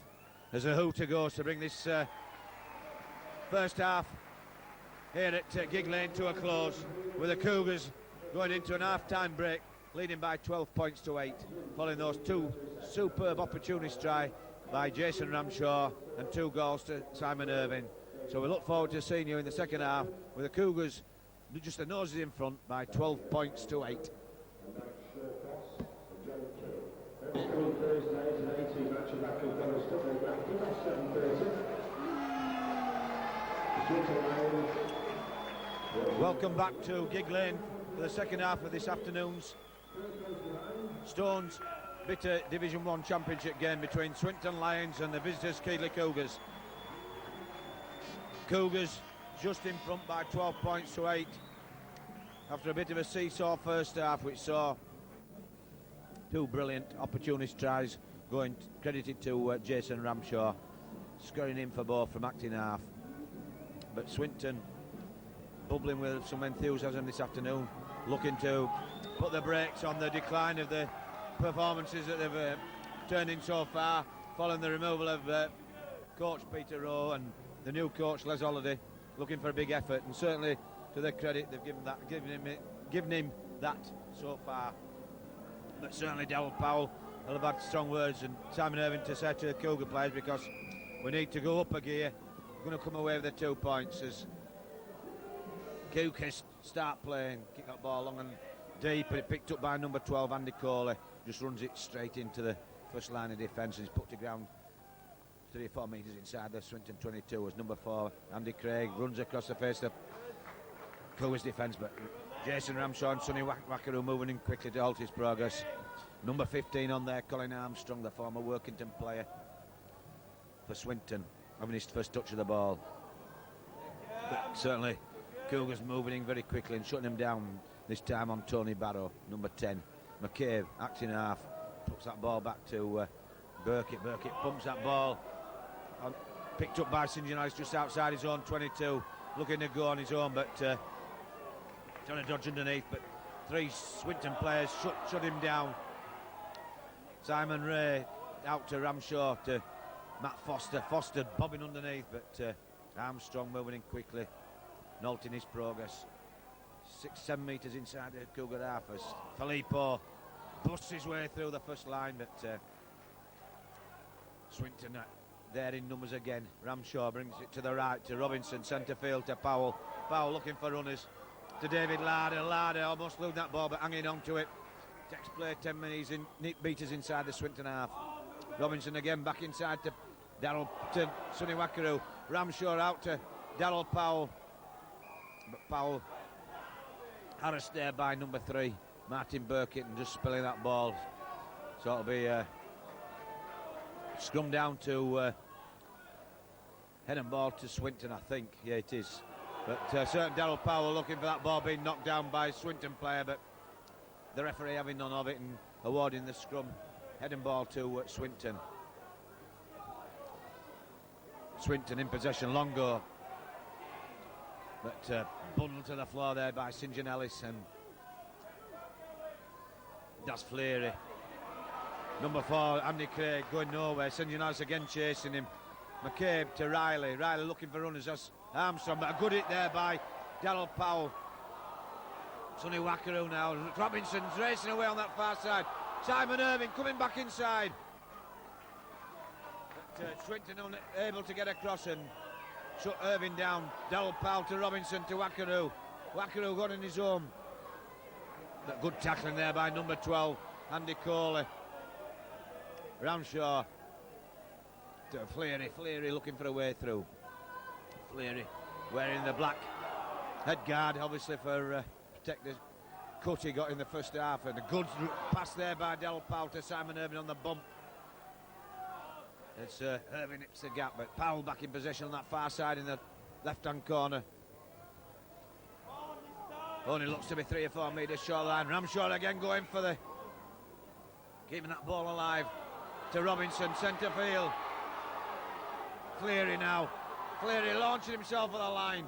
There's a hooter goes to bring this first half here at Keighley to a close, with the Cougars going into an half-time break, leading by 12 points to 8, following those 2 superb opportunities try by Jason Ramshaw and 2 goals to Simon Irving. So we look forward to seeing you in the second half with the Cougars just the noses in front by 12 points to 8. Welcome back to Gig Lane for the second half of this afternoon's Stones Bitter Division 1 Championship game between Swinton Lions and the visitors Keighley Cougars. Cougars just in front by 12 points to 8 after a bit of a seesaw first half, which saw 2 brilliant opportunist tries going credited to Jason Ramshaw, scoring in for both from acting half. But Swinton bubbling with some enthusiasm this afternoon, looking to put the brakes on the decline of the performances that they've turned in so far, following the removal of coach Peter Rowe and the new coach Les Holiday, looking for a big effort, and certainly to their credit they've given him that so far. But certainly Daryl Powell will have had strong words and Simon Irving to say to the Cougar players, because we need to go up a gear. We're going to come away with the 2 points as Cougars start playing, kick that ball long and deep, and it picked up by number 12 Andy Keighley, just runs it straight into the first line of defence, and he's put to ground 3 or 4 metres inside the Swinton 22 as number 4 Andy Craig runs across the face of Cougars defence, but Jason Ramshaw and Sonny Wackaroo moving in quickly to halt his progress. Number 15 on there, Colin Armstrong, the former Workington player for Swinton, having his first touch of the ball. But certainly Cougars moving in very quickly and shutting him down, this time on Tony Barrow, number 10. McCabe, acting half, puts that ball back to Burkitt. Burkitt pumps that ball, picked up by St John's just outside his own 22, looking to go on his own, but trying to dodge underneath, but 3 Swinton players shut him down. Simon Ray out to Ramshaw, to Matt Foster. Foster bobbing underneath, but Armstrong moving in quickly, halting his progress. 6-7 metres inside the Cougar half as Filippo busts his way through the first line, but Swinton there in numbers again. Ramshaw brings it to the right to Robinson, centre field to Powell. Powell looking for runners to David Larder. Larder almost losing that ball, but hanging on to it. Takes play 10 minutes in, meters inside the Swinton half. Robinson again back inside to Sonny Wackaroo. Ramshaw out to Daryl Powell, but Powell harassed there by number 3 Martin Burkitt, and just spilling that ball. So it'll be scrum down to head and ball to Swinton, I think. Yeah, it is. But certainly Daryl Powell looking for that ball being knocked down by a Swinton player, but the referee having none of it and awarding the scrum head and ball to Swinton. Swinton in possession, long go, but bundled to the floor there by St John Ellis, and that's Fleary. Number 4 Andy Craig going nowhere. St John Ellis again chasing him. McCabe to Riley. Riley looking for runners. That's Armstrong, but a good hit there by Daryl Powell. Sonny Wackaroo now. Robinson's racing away on that far side. Simon Irving coming back inside. But Swinton unable to get across and shut Irving down. Daryl Powell to Robinson to Wackaroo. Wackaroo got in his own. But good tackling there by number 12, Andy Keighley. Ramshaw to Fleary. Fleary looking for a way through. Fleary wearing the black head guard, obviously for protect the cut he got in the first half, and a good pass there by Daryl Powell to Simon Irving on the bump. It's Irving nips the gap, but Powell back in possession on that far side in the left-hand corner. Only looks to be 3 or 4 metres shoreline. Ramshaw again going for the keeping that ball alive. to Robinson, centre field. Cleary now. Cleary launching himself at the line.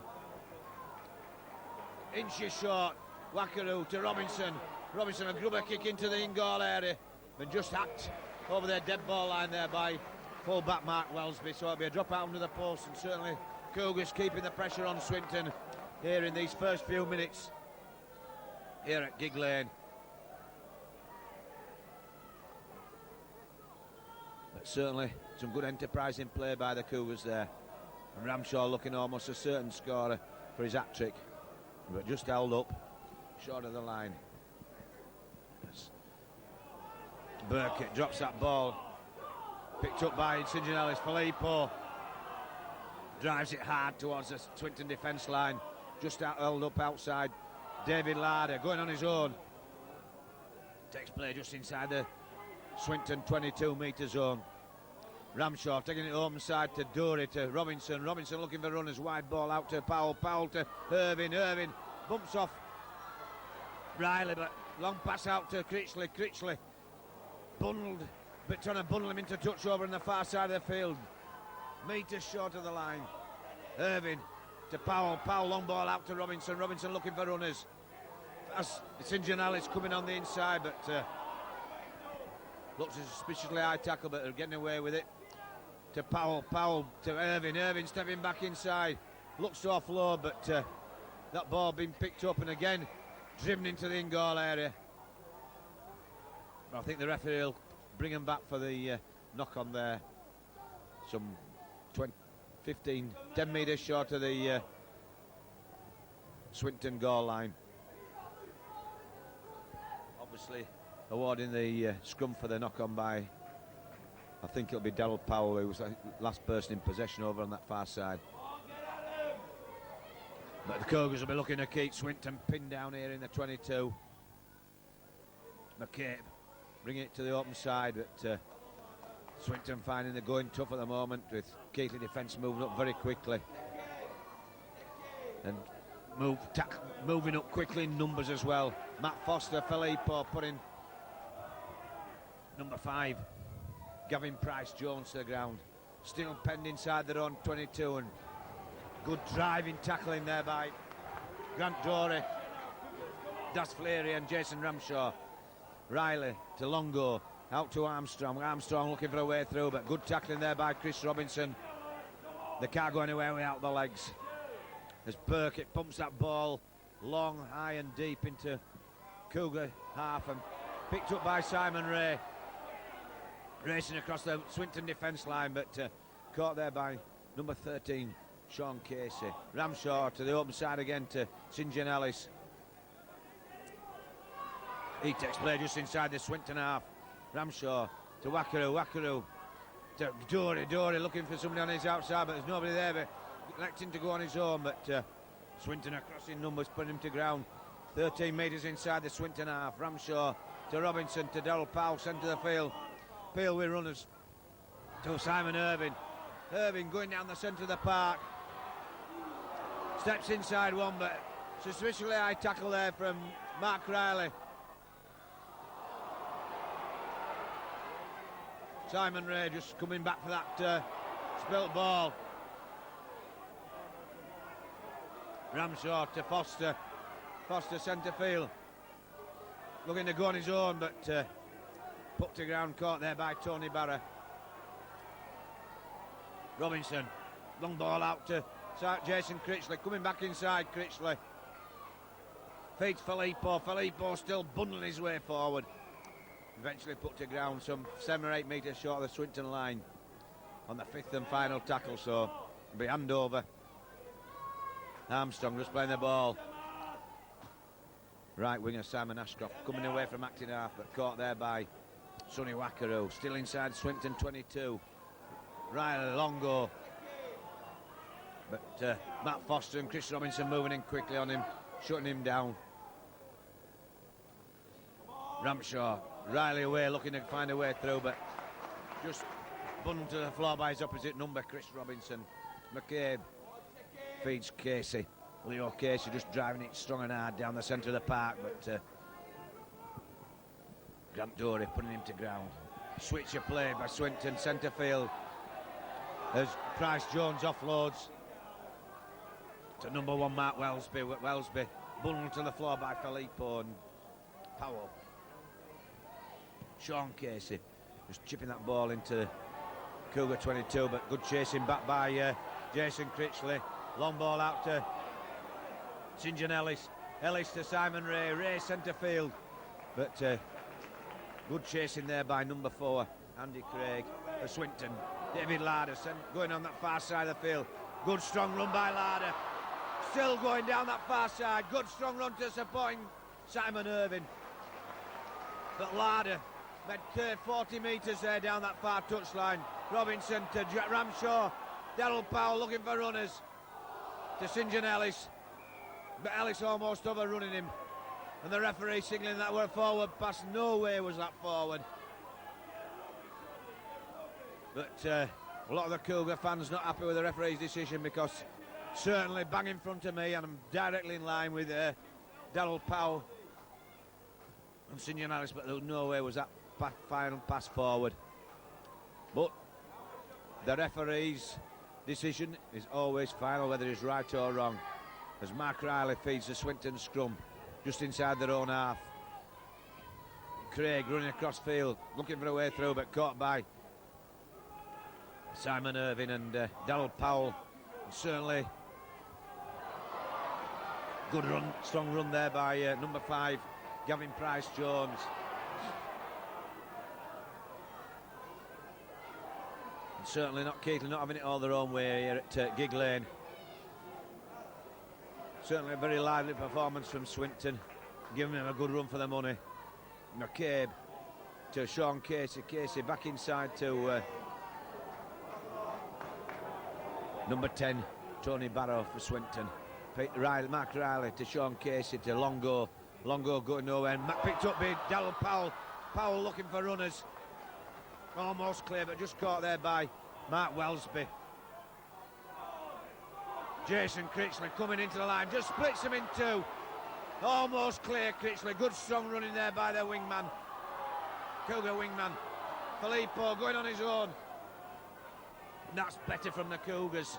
Inches short. Wackaroo to Robinson. Robinson a grubber kick into the in-goal area. But just hacked over their dead ball line there by full-back Mark Wellesby. So it'll be a drop out under the post, and certainly Cougars keeping the pressure on Swinton here in these first few minutes here at Gig Lane. But certainly some good enterprising play by the Cougars there. And Ramshaw looking almost a certain scorer for his hat-trick, but just held up short of the line. Yes. Burkett drops that ball, picked up by St. John Ellis. Filippo drives it hard towards the Swinton defence line, just held up outside. David Larder going on his own, takes play just inside the Swinton 22-metre zone. Ramshaw taking it home side to Dury, to Robinson. Robinson looking for runners, wide ball out to Powell. Powell to Irvin. Irvin bumps off Riley, but long pass out to Critchley. Critchley bundled, but trying to bundle him into touch over on the far side of the field. Metres short of the line. Irvin to Powell. Powell long ball out to Robinson. Robinson looking for runners. As St. John Ellis coming on the inside, but looks a suspiciously high tackle, but they're getting away with it. To Powell. Powell to Irvin. Irvin stepping back inside. Looks to offload, but that ball being picked up and again driven into the in-goal area. I think the referee will bring him back for the knock on there. Some 10 metres short of the Swinton goal line. Obviously awarding the scrum for the knock on by, I think it'll be Daryl Powell, who was the last person in possession over on that far side. But the Cougars will be looking to keep Swinton pinned down here in the 22. McCabe bringing it to the open side, but Swinton finding they're going tough at the moment, with Keighley defence moving up very quickly and moving up quickly in numbers as well. Matt Foster, Filippo putting number 5 Gavin Price-Jones to the ground. Still penned inside their own 22, and good driving tackling there by Grant Dorey, Das Fleary and Jason Ramshaw. Riley to Longo, out to Armstrong. Armstrong looking for a way through, but good tackling there by Chris Robinson. They can't go anywhere without the legs. As Burkett pumps that ball long, high and deep into Cougar half, and picked up by Simon Ray. Racing across the Swinton defence line, but caught there by number 13, Sean Casey. Ramshaw to the open side again to St. John Ellis. He takes play just inside the Swinton half. Ramshaw to Wackaroo. Wackaroo to Dory looking for somebody on his outside, but there's nobody there, but electing to go on his own. But Swinton are crossing numbers, putting him to ground. 13 metres inside the Swinton half. Ramshaw to Robinson to Daryl Powell, centre of the field. Field with runners to Simon Irvin. Irvin going down the centre of the park. Steps inside one, but suspiciously high tackle there from Mark Riley. Simon Ray just coming back for that spilt ball. Ramshaw to Foster. Foster centre field. Looking to go on his own, but put to ground, caught there by Tony Barra. Robinson, long ball out to Jason Critchley, coming back inside Critchley. Feeds Filippo. Filippo still bundling his way forward. Eventually put to ground some 7 or 8 metres short of the Swinton line on the 5th and final tackle, so it'll be hand over. Armstrong just playing the ball. Right winger Simon Ashcroft coming away from acting half, but caught there by Sonny Wackaroo. Still inside Swinton 22. Riley Longo, but Matt Foster and Chris Robinson moving in quickly on him, shutting him down. Ramshaw, Riley away, looking to find a way through, but just bundled to the floor by his opposite number, Chris Robinson. McCabe feeds Casey. Leo Casey just driving it strong and hard down the centre of the park, but Grant Dorey putting him to ground. Switch of play by Swinton, centre field, as Price Jones offloads to number 1 Mark Welsby. Welsby bundled to the floor by Filippo and Powell. Sean Casey just chipping that ball into Cougar 22, but good chasing back by Jason Critchley. Long ball out to St John Ellis. Ellis to Simon Ray. Ray centre field, but good chasing there by number 4 Andy Craig for Swinton. David Larder going on that far side of the field. Good strong run by Larder. Still going down that far side. Good strong run to supporting Simon Irving. But Larder made 40 metres there down that far touchline. Robinson to Ramshaw. Daryl Powell looking for runners to St John Ellis. But Ellis almost overrunning him. And the referee signalling that were forward pass. No way was that forward. But a lot of the Cougar fans not happy with the referee's decision, because certainly bang in front of me, and I'm directly in line with Daryl Powell and St John Ellis, but no way was that final pass forward. But the referee's decision is always final, whether it's right or wrong, as Mark Riley feeds the Swinton scrum just inside their own half. Craig running across field, looking for a way through, but caught by Simon Irving and Daryl Powell. And certainly good run, strong run there by number 5 Gavin Price-Jones. And certainly not Keighley not having it all their own way here at Gig Lane. Certainly a very lively performance from Swinton, giving them a good run for their money. McCabe to Sean Casey. Casey back inside to number 10 Tony Barrow for Swinton. Mark Riley to Sean Casey to Longo. Longo going nowhere. Picked up by Daryl Powell. Powell looking for runners. Almost clear, but just caught there by Mark Welsby. Jason Critchley coming into the line, just splits him in two. Almost clear, Critchley. Good strong running there by their wingman, Cougar wingman. Filippo going on his own. And that's better from the Cougars.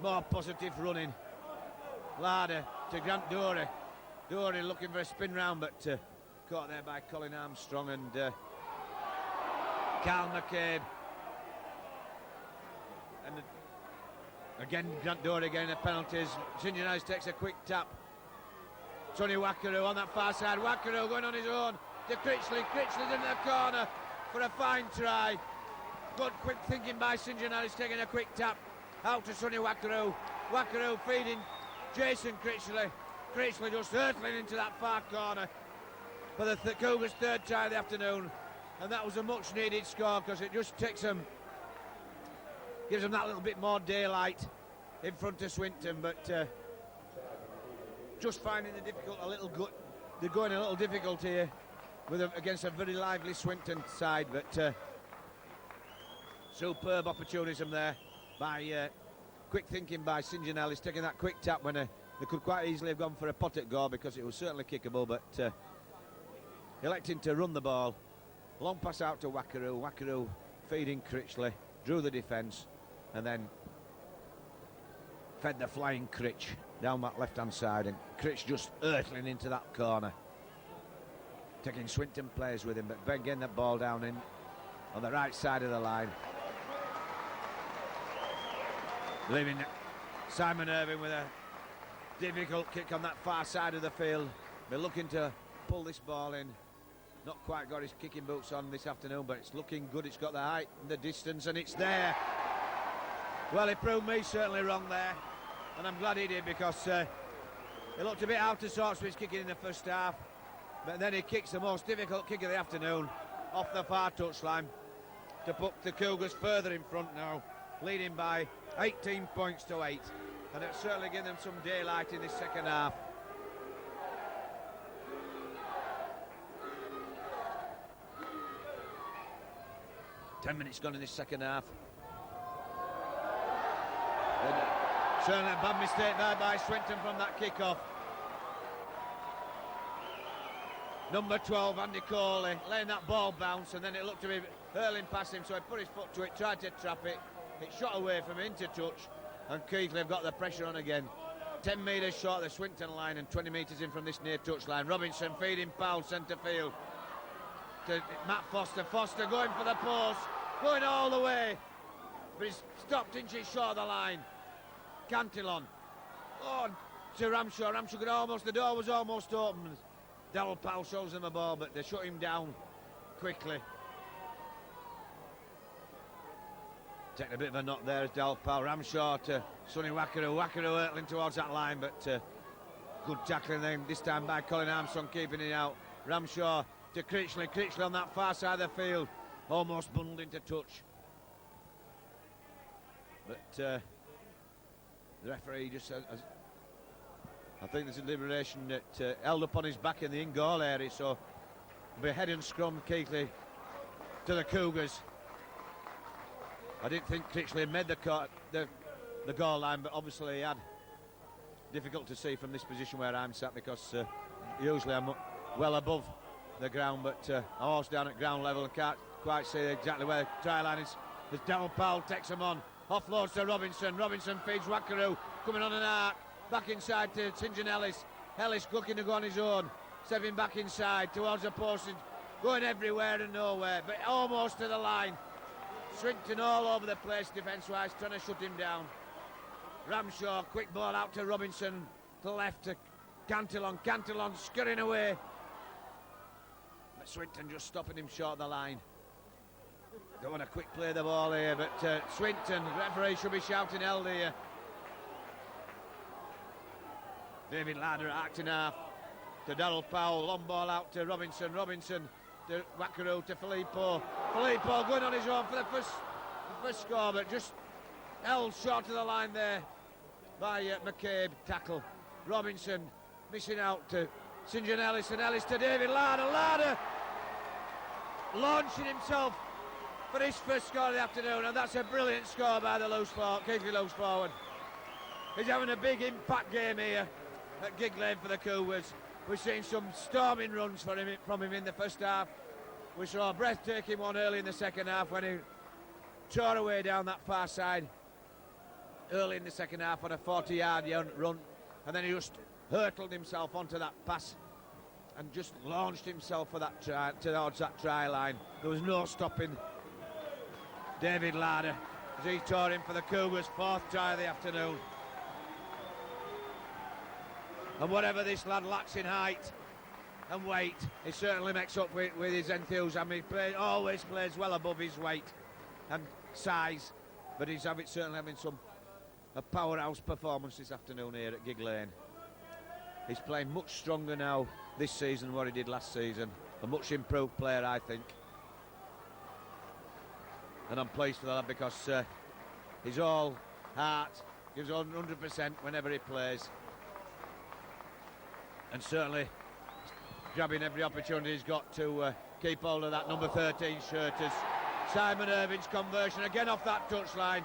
More positive running. Larder to Grant Dory. Dory looking for a spin round, but caught there by Colin Armstrong and Carl McCabe. And again, Grant Dory getting the penalties. St John Ellis takes a quick tap. Sonny Wackaroo on that far side. Wackaroo going on his own to Critchley. Critchley's in the corner for a fine try. Good quick thinking by St John Ellis, taking a quick tap out to Sonny Wackaroo. Wackaroo feeding Jason Critchley. Critchley just hurtling into that far corner for the Cougars' third try of the afternoon. And that was a much needed score, because it just takes them, gives them that little bit more daylight in front of Swinton. But just finding the difficult a little good. They're going a little difficult here against a very lively Swinton side. But superb opportunism there by quick thinking by St John Ellis, taking that quick tap when they could quite easily have gone for a pot at goal, because it was certainly kickable, but electing to run the ball. Long pass out to Wackaroo. Wackaroo feeding Critchley, drew the defence, and then fed the flying Critch down that left-hand side, and Critch just hurtling into that corner, taking Swinton players with him, but Ben getting that ball down in on the right side of the line, leaving Simon Irving with a difficult kick on that far side of the field. They're looking to pull this ball in. Not quite got his kicking boots on this afternoon, but it's looking good. It's got the height and the distance, and it's there. Well, he proved me certainly wrong there, and I'm glad he did, because he looked a bit out of sorts with his kicking in the first half, but then he kicks the most difficult kick of the afternoon off the far touchline to put the Cougars further in front now, leading by 18 points to 8, and it's certainly given them some daylight in this second half. Ten minutes gone in this second half. And, certainly a bad mistake there by Swinton from that kick-off. Number 12, Andy Keighley, letting that ball bounce, and then it looked to be hurling past him, so he put his foot to it, tried to trap it. It shot away from him into touch, and Keighley have got the pressure on again. 10 metres short of the Swinton line and 20 metres in from this near touch line. Robinson feeding Powell centre field to Matt Foster. Foster going for the post, going all the way, but he's stopped inches short of the line. Cantillon. Oh, to Ramshaw. Ramshaw could almost, the door was almost open. Darryl Powell shows them a ball, but they shut him down quickly. Taking a bit of a knock there as Darryl Powell. Ramshaw to Sonny Wackeroo. Wackeroo hurtling towards that line, but good tackling then, this time by Colin Armstrong, keeping it out. Ramshaw to Critchley. Critchley on that far side of the field, almost bundled into touch. But the referee just has, I think there's a liberation that held up on his back in the in-goal area, so it'll be head and scrum Keighley to the Cougars. I didn't think Critchley made the goal line, but obviously he had. Difficult to see from this position where I'm sat, because usually I'm well above the ground, but I'm almost down at ground level and can't quite see exactly where the try line is. As Darryl Powell takes him on, offloads to Robinson. Robinson feeds Wackeroo, coming on an arc, back inside to St John Ellis. Ellis looking to go on his own, stepping back inside towards the post, going everywhere and nowhere, but almost to the line. Swinton all over the place defence-wise, trying to shut him down. Ramshaw, quick ball out to Robinson, to the left to Cantillon. Cantillon scurrying away. But Swinton just stopping him short of the line. Don't want a quick play the ball here, but Swinton, referee should be shouting held here. David Larder at acting half to Darryl Powell, long ball out to Robinson. Robinson to Wackeroo to Filippo. Filippo going on his own for the first score, but just held short of the line there by McCabe. Tackle. Robinson missing out to St John Ellis, and Ellis to David Larder. Larder launching himself for his first score of the afternoon, and that's a brilliant score by the Keighley loose forward. He's having a big impact game here at Gig Lane for the Cougars. We've seen some storming runs from him in the first half. We saw a breathtaking one early in the second half when he tore away down that far side early in the second half on a 40-yard run, and then he just hurtled himself onto that pass and just launched himself for that try, towards that try line. There was no stopping David Larder as he tore in for the Cougars' fourth try of the afternoon. And whatever this lad lacks in height and weight, he certainly makes up with his enthusiasm. He always plays well above his weight and size, but he's certainly having a powerhouse performance this afternoon here at Gig Lane. He's playing much stronger now this season than what he did last season. A much improved player, I think. And I'm pleased for that, because he's all heart, gives 100% whenever he plays. And certainly grabbing every opportunity he's got to keep hold of that number 13 shirt, as Simon Irving's conversion again off that touchline,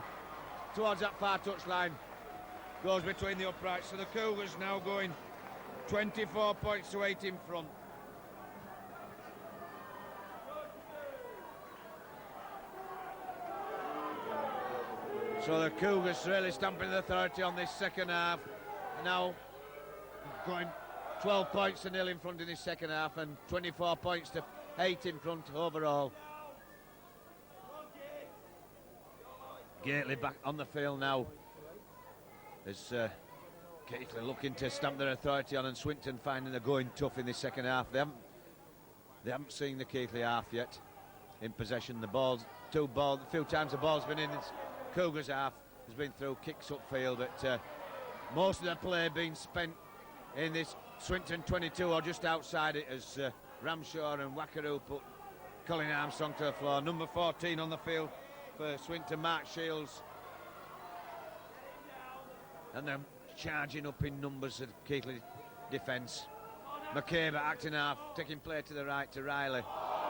towards that far touchline, goes between the uprights. So the Cougars now going 24 points to 8 in front. So the Cougars really stamping the authority on this second half. Now going 12 points to 0 in front in this second half, and 24 points to 8 in front overall. Keighley back on the field now. As Keighley looking to stamp their authority on, and Swinton finding they're going tough in this second half. They haven't seen the Keighley half yet in possession. The few times the ball's been in this Cougars half has been through kicks upfield, but most of the play being spent in this Swinton 22 or just outside it, as Ramshaw and Wackeroo put Colin Armstrong to the floor. Number 14 on the field for Swinton, Mark Shields. And they're charging up in numbers at Keighley defence. McCabe acting half, taking play to the right to Riley.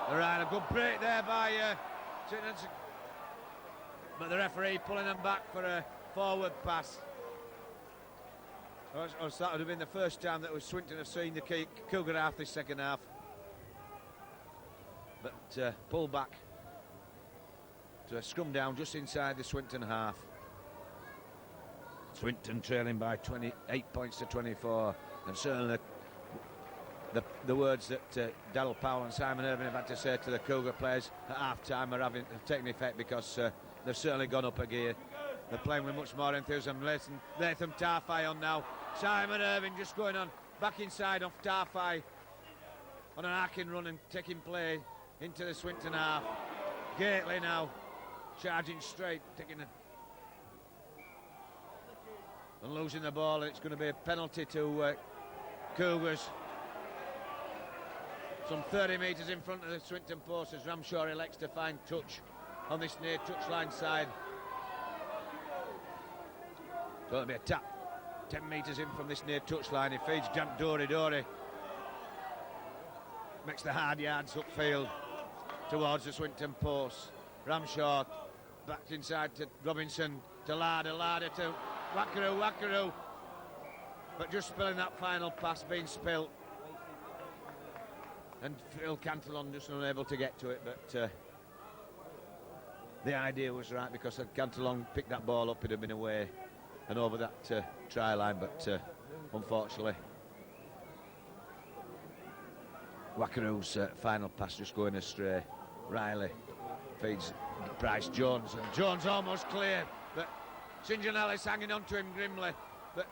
Riley, good break there by Swinton. But the referee pulling them back for a forward pass. That would have been the first time that Swinton have seen the Cougar half this second half. but pull back to a scrum down just inside the Swinton half. Swinton trailing by 28 points to 24, and certainly the words that Daryl Powell and Simon Irving have had to say to the Cougar players at half-time have taken effect, because they've certainly gone up a gear. They're playing with much more enthusiasm. Latham Tarfai on now. Simon Irving just going on back inside off Tarfai on an arcing run and taking play into the Swinton half. Keighley now charging straight, taking and losing the ball. It's going to be a penalty to Cougars. Some 30 metres in front of the Swinton post as Ramshaw elects to find touch on this near touchline side. So it'll be a tap 10 metres in from this near touchline. He feeds Dory. Dory makes the hard yards upfield towards the Swinton post. Ramshaw back inside to Robinson, to Larder to Wackaroo. But just spilling that final pass, being spilt. And Phil Cantillon just unable to get to it, but the idea was right, because had Cantillon picked that ball up, it'd have been away and over that try line, but unfortunately Wackaroo's final pass just going astray. Riley feeds Bryce Jones, and Jones almost clear, but St John Ellis hanging on to him grimly, but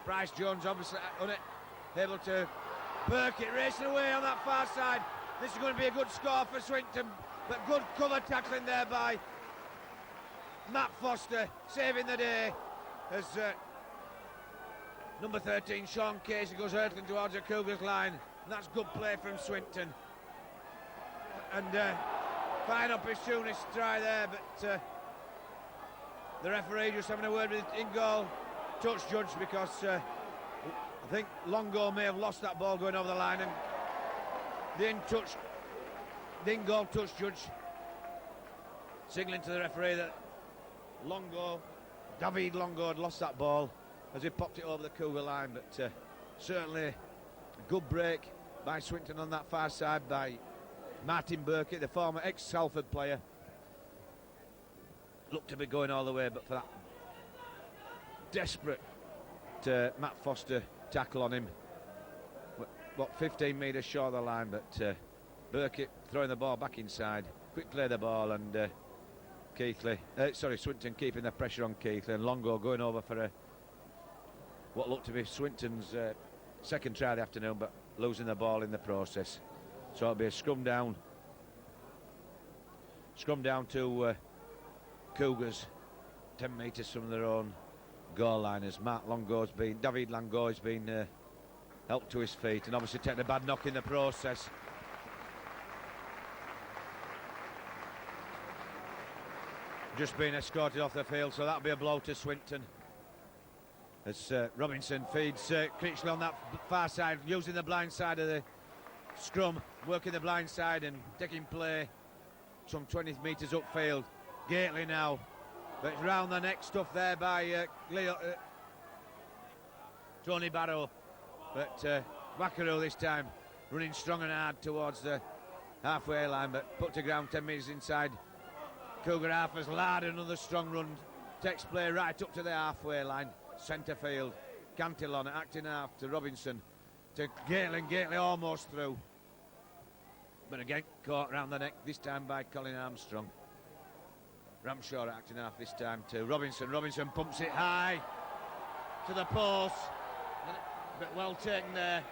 Bryce Jones obviously able to Burkitt racing away on that far side. This is going to be a good score for Swinton, but good cover tackling there by Matt Foster, saving the day as number 13 Sean Casey goes hurtling towards the Cougars line, and that's good play from Swinton. And fine opportunist try there, but the referee just having a word with the in-goal touch judge, because I think Longo may have lost that ball going over the line, and the in-goal touch judge signalling to the referee that David Longo had lost that ball as he popped it over the Cougar line. But certainly a good break by Swinton on that far side by Martin Burkitt, the former ex-Salford player. Looked to be going all the way, but for that desperate Matt Foster tackle on him, what, 15 metres short of the line, but Burkitt throwing the ball back inside, quick play the ball, and Swinton keeping the pressure on Keighley, and Longo going over for what looked to be Swinton's second try of the afternoon, but losing the ball in the process. So it'll be a scrum down to Cougars, 10 metres from their own goal line, as David Longo has been helped to his feet, and obviously taking a bad knock in the process. Just being escorted off the field, so that'll be a blow to Swinton. As Robinson feeds Keighley on that far side, using the blind side of the scrum, working the blind side and taking play some 20 metres upfield. Keighley now, but it's round the neck stuff there by Tony Barrow, but Wackaroo this time running strong and hard towards the halfway line, but put to ground 10 metres inside Cougar half as Larder, another strong run, takes play right up to the halfway line, centre field. Cantillon acting half to Robinson, to Keighley, and Keighley almost through, but again caught round the neck, this time by Colin Armstrong. Ramshaw acting half this time to Robinson. Robinson pumps it high to the post, but well taken there.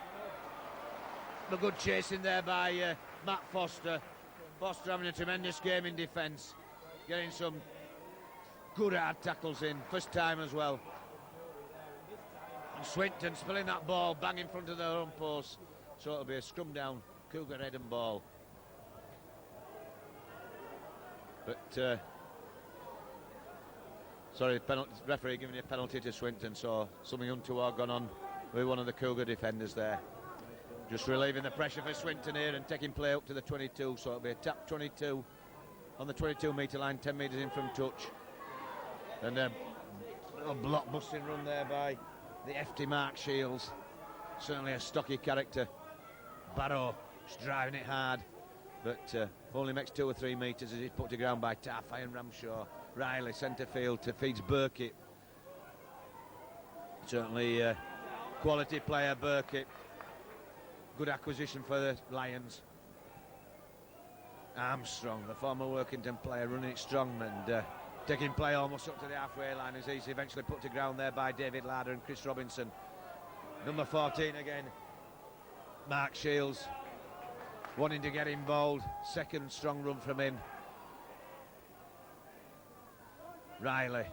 But good chasing there by Matt Foster. Foster having a tremendous game in defence, getting some good hard tackles in, first time as well. And Swinton spilling that ball bang in front of their own post, so it'll be a scrum down, Cougar head and ball. But referee giving a penalty to Swinton, so something untoward gone on with one of the Cougar defenders there. Just relieving the pressure for Swinton here and taking play up to the 22, so it'll be a tap 22 on the 22 metre line, 10 metres in from touch. And a block busting run there by the FT Mark Shields. Certainly a stocky character. Barrow just driving it hard. but only makes 2 or 3 metres as he's put to ground by Tarfai and Ramshaw. Riley, centre field, to feeds Burkitt. Certainly quality player, Burkitt. Good acquisition for the Lions. Armstrong, the former Workington player, running it strong and taking play almost up to the halfway line as he's eventually put to ground there by David Larder and Chris Robinson. Number 14 again, Mark Shields, wanting to get involved. Second strong run from him. Riley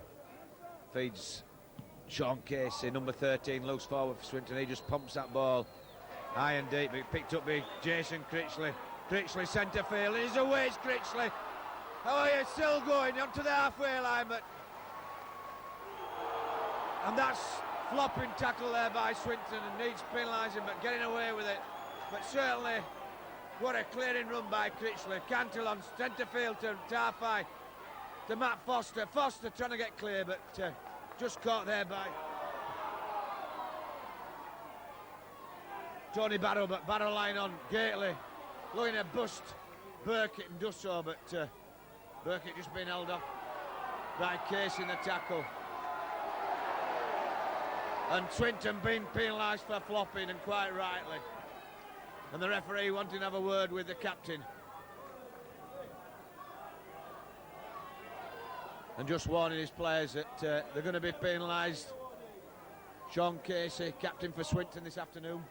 feeds Sean Casey, number 13, loose forward for Swinton. He just pumps that ball high and deep. It picked up by Jason Critchley. Critchley centre field. He's away, it's Critchley. Oh, you're still going onto the halfway line, but and that's flopping tackle there by Swinton and needs penalising, but getting away with it. But certainly, what a clearing run by Critchley. Cantle on centre field to Tarfai, to Matt Foster. Foster trying to get clear, but just caught there by Tony Barrow, but Barrow line on Keighley, looking to bust Burkitt and does so, but Burkitt just been held off by Casey in the tackle. And Swinton being penalised for flopping, and quite rightly. And the referee wanting to have a word with the captain. And just warning his players that they're going to be penalised. Sean Casey, captain for Swinton this afternoon.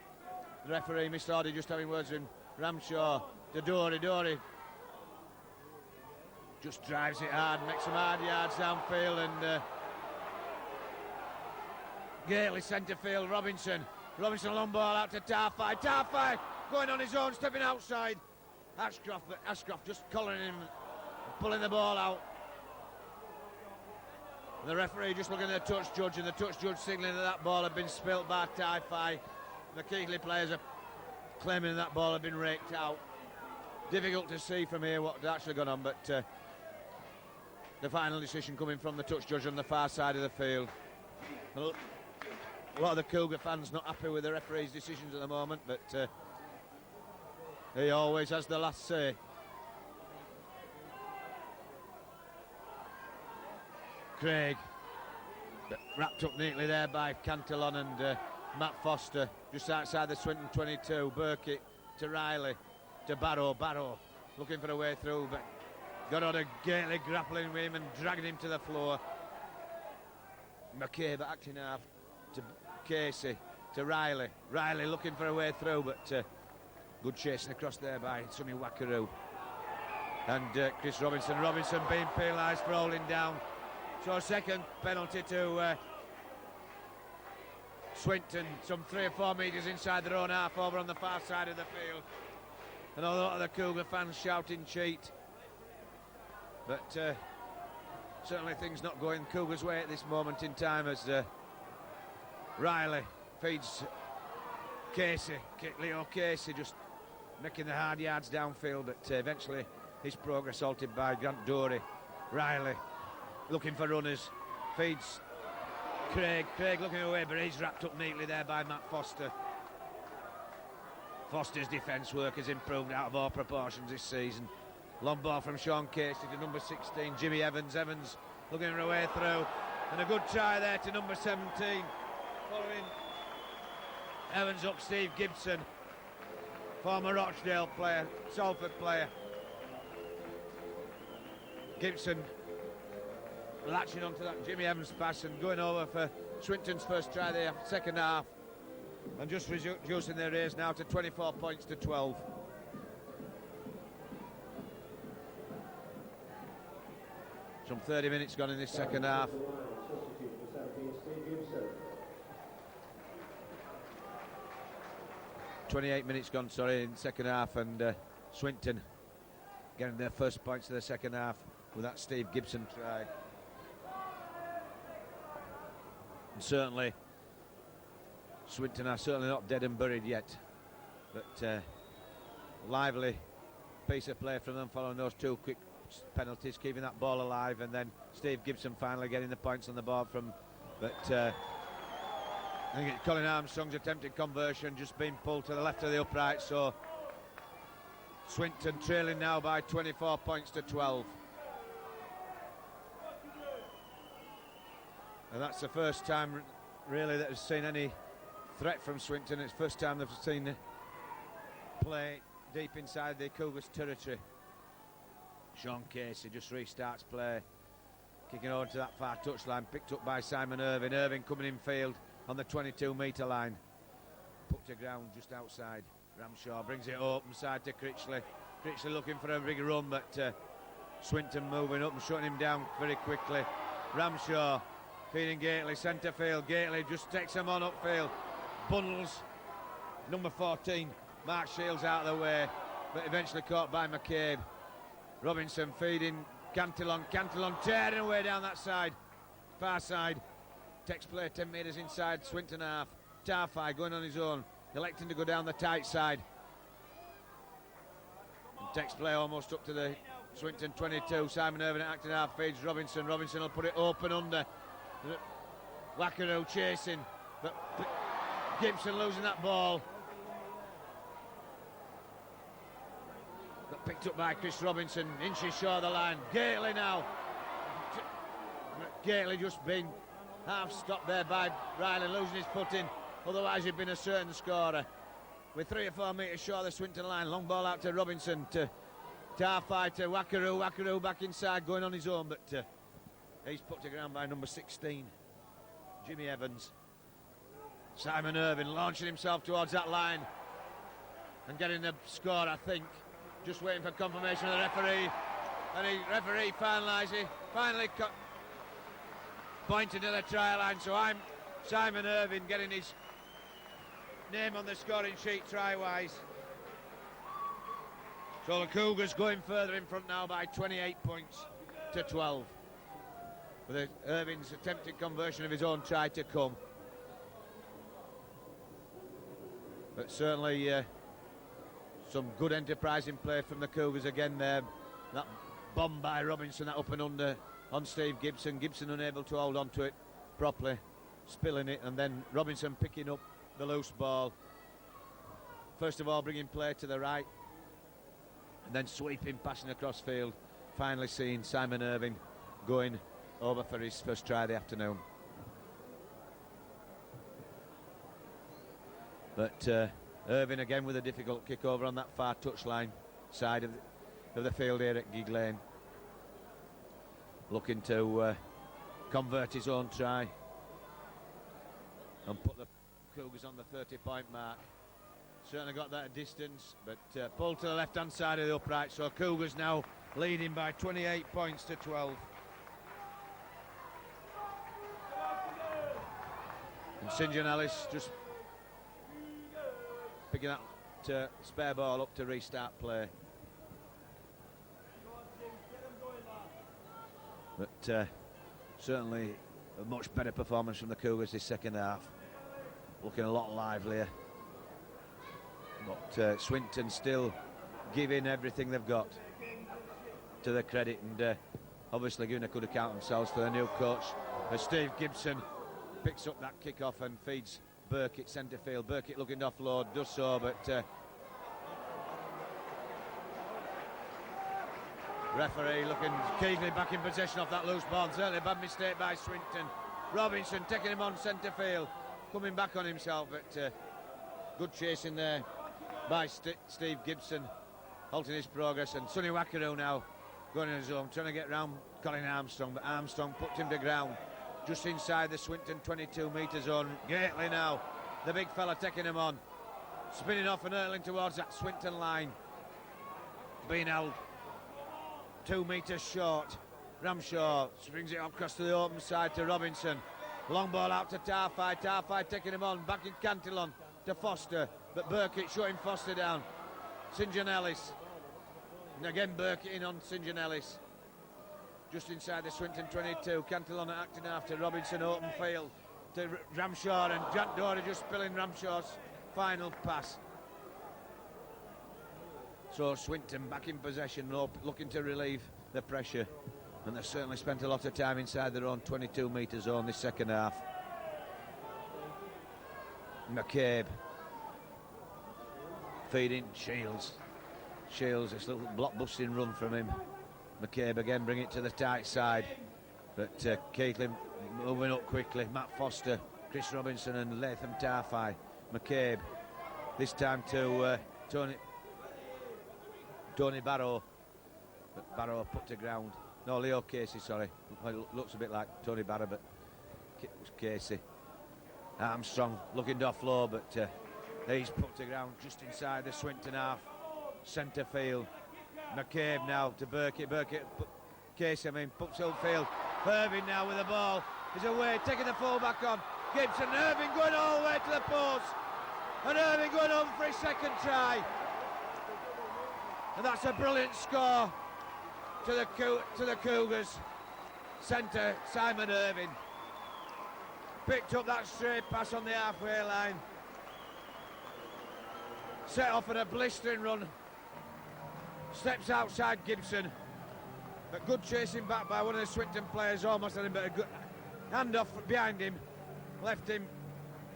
The referee, Mr. Hardy, just having words with Ramshaw to Dory. Just drives it hard, makes some hard yards downfield, and Keighley centre field, Robinson long ball out to Tarfai going on his own, stepping outside. Ashcroft just collaring him, pulling the ball out. The referee just looking at the touch judge, and the touch judge signalling that ball had been spilt by Tarfai. The Keighley players are claiming that ball had been raked out. Difficult to see from here what had actually gone on, but the final decision coming from the touch judge on the far side of the field. A lot of the Cougar fans not happy with the referee's decisions at the moment, but he always has the last say. Craig, wrapped up neatly there by Cantillon and Matt Foster, just outside the Swinton 22. Burkitt to Riley, to Barrow looking for a way through, but got on a Keighley grappling with him and dragging him to the floor. McCabe acting half to Casey, to Riley looking for a way through, but good chasing across there by Sonny Wackaroo. And Chris Robinson being penalised for holding down. So second penalty to Swinton, some 3 or 4 metres inside their own half, over on the far side of the field. And a lot of the Cougar fans shouting cheat. But certainly things not going Cougars' way at this moment in time, as Riley feeds Casey, Leo Casey, just making the hard yards downfield, but eventually his progress halted by Grant Dory. Riley looking for runners, feeds Craig looking away, but he's wrapped up neatly there by Matt Foster. Foster's defence work has improved out of all proportions this season. Long ball from Sean Casey to number 16, Jimmy Evans. Evans looking for a way through, and a good try there to number 17. Following Evans up, Steve Gibson, former Rochdale player, Salford player. Gibson latching onto that Jimmy Evans pass and going over for Swinton's first try there, second half, and just reducing their race now to 24 points to 12. Some 30 minutes gone in this second half. 28 minutes gone, sorry, in second half, and Swinton getting their first points of the second half with that Steve Gibson try. And certainly Swinton are certainly not dead and buried yet, but lively piece of play from them following those 2 quick penalties, keeping that ball alive, and then Steve Gibson finally getting the points on the board from, but I think it's Colin Armstrong's attempted conversion just being pulled to the left of the upright, so Swinton trailing now by 24 points to 12. And that's the first time really that has seen any threat from Swinton. It's the first time they've seen play deep inside the Cougars territory. Sean Casey just restarts play, kicking over to that far touchline, picked up by Simon Irving. Irving coming in field on the 22-metre line, put to ground just outside. Ramshaw brings it open side to Keighley. Keighley looking for a big run, but Swinton moving up and shutting him down very quickly. Ramshaw feeding Keighley, centre field. Keighley just takes him on upfield, bundles number 14 Mark Shields out of the way, but eventually caught by McCabe. Robinson feeding Cantillon. Cantillon tearing away down that side, far side. Takes play 10 metres inside Swinton half. Tarfai going on his own, electing to go down the tight side. And takes play almost up to the Swinton 22. Simon Irving at acting half feeds Robinson. Robinson will put it open under. Wackaroo chasing, but Gibson losing that ball. But picked up by Chris Robinson, inches short of the line. Keighley now. Keighley just been half stopped there by Riley, losing his footing. Otherwise he'd been a certain scorer. With 3 or 4 metres short of the Swinton line. Long ball out to Robinson, to Tarfai, to Wackaroo. Wackaroo back inside, going on his own, but he's put to ground by number 16, Jimmy Evans. Simon Irving launching himself towards that line and getting the score, I think. Just waiting for confirmation of the referee. And the referee finally pointing to the try line. So I'm Simon Irving getting his name on the scoring sheet try-wise. So the Cougars going further in front now by 28 points to 12. With Irving's attempted conversion of his own try to come. But certainly some good enterprising play from the Cougars again there. That bomb by Robinson, that up and under on Steve Gibson. Gibson unable to hold on to it properly, spilling it, and then Robinson picking up the loose ball. First of all bringing play to the right, and then sweeping, passing across field. Finally seeing Simon Irving going over for his first try of the afternoon. But Irving again with a difficult kick over on that far touchline side of the field here at Gig Lane. Looking to convert his own try and put the Cougars on the 30-point mark. Certainly got that distance, but pulled to the left-hand side of the upright. So Cougars now leading by 28 points to 12. And St John Ellis just picking that spare ball up to restart play. But certainly a much better performance from the Cougars this second half. Looking a lot livelier. But Swinton still giving everything they've got to their credit, and obviously going to could account themselves for their new coach, as Steve Gibson picks up that kick-off and feeds Burkitt centre field. Burkitt looking to offload, does so, but referee looking. Keighley back in possession off that loose ball. Certainly a bad mistake by Swinton. Robinson taking him on centre field, coming back on himself, but good chasing there by Steve Gibson, halting his progress. And Sonny Wackaroo now going in his own, trying to get round Colin Armstrong, but Armstrong put him to ground just inside the Swinton 22-metre zone. Keighley now, the big fella taking him on, spinning off and hurling towards that Swinton line, being held 2 metres short. Ramshaw springs it across to the open side to Robinson. Long ball out to Tarfai. Tarfai taking him on, back in Cantillon to Foster, but Burkitt shutting Foster down. St John Ellis, and again Burkitt in on St John Ellis. Just inside the Swinton 22, Cantillon acting after Robinson, open field to Ramshaw, and Jack Dory just spilling Ramshaw's final pass. So Swinton back in possession, looking to relieve the pressure, and they've certainly spent a lot of time inside their own 22-metre zone this second half. McCabe feeding Shields. Shields, this little block-busting run from him. McCabe again, bring it to the tight side. But Keighley moving up quickly. Matt Foster, Chris Robinson and Latham Tarfai. McCabe, this time to Tony Barrow. But Barrow put to ground. No, Leo Casey, sorry. Well, looks a bit like Tony Barrow, but it was Casey. Armstrong looking to offload, but he's put to ground just inside the Swinton half. Centre field. McCabe now to Burkitt. Casey, puts upfield. Irving now with the ball. He's away, taking the full-back on. Gibson, Irving going all the way to the post. And Irving going on for his second try. And that's a brilliant score to the Cougars. Centre, Simon Irving. Picked up that straight pass on the halfway line. Set off at a blistering run. Steps outside Gibson. But good chasing back by one of the Swinton players. Almost had him, but a good handoff behind him. Left him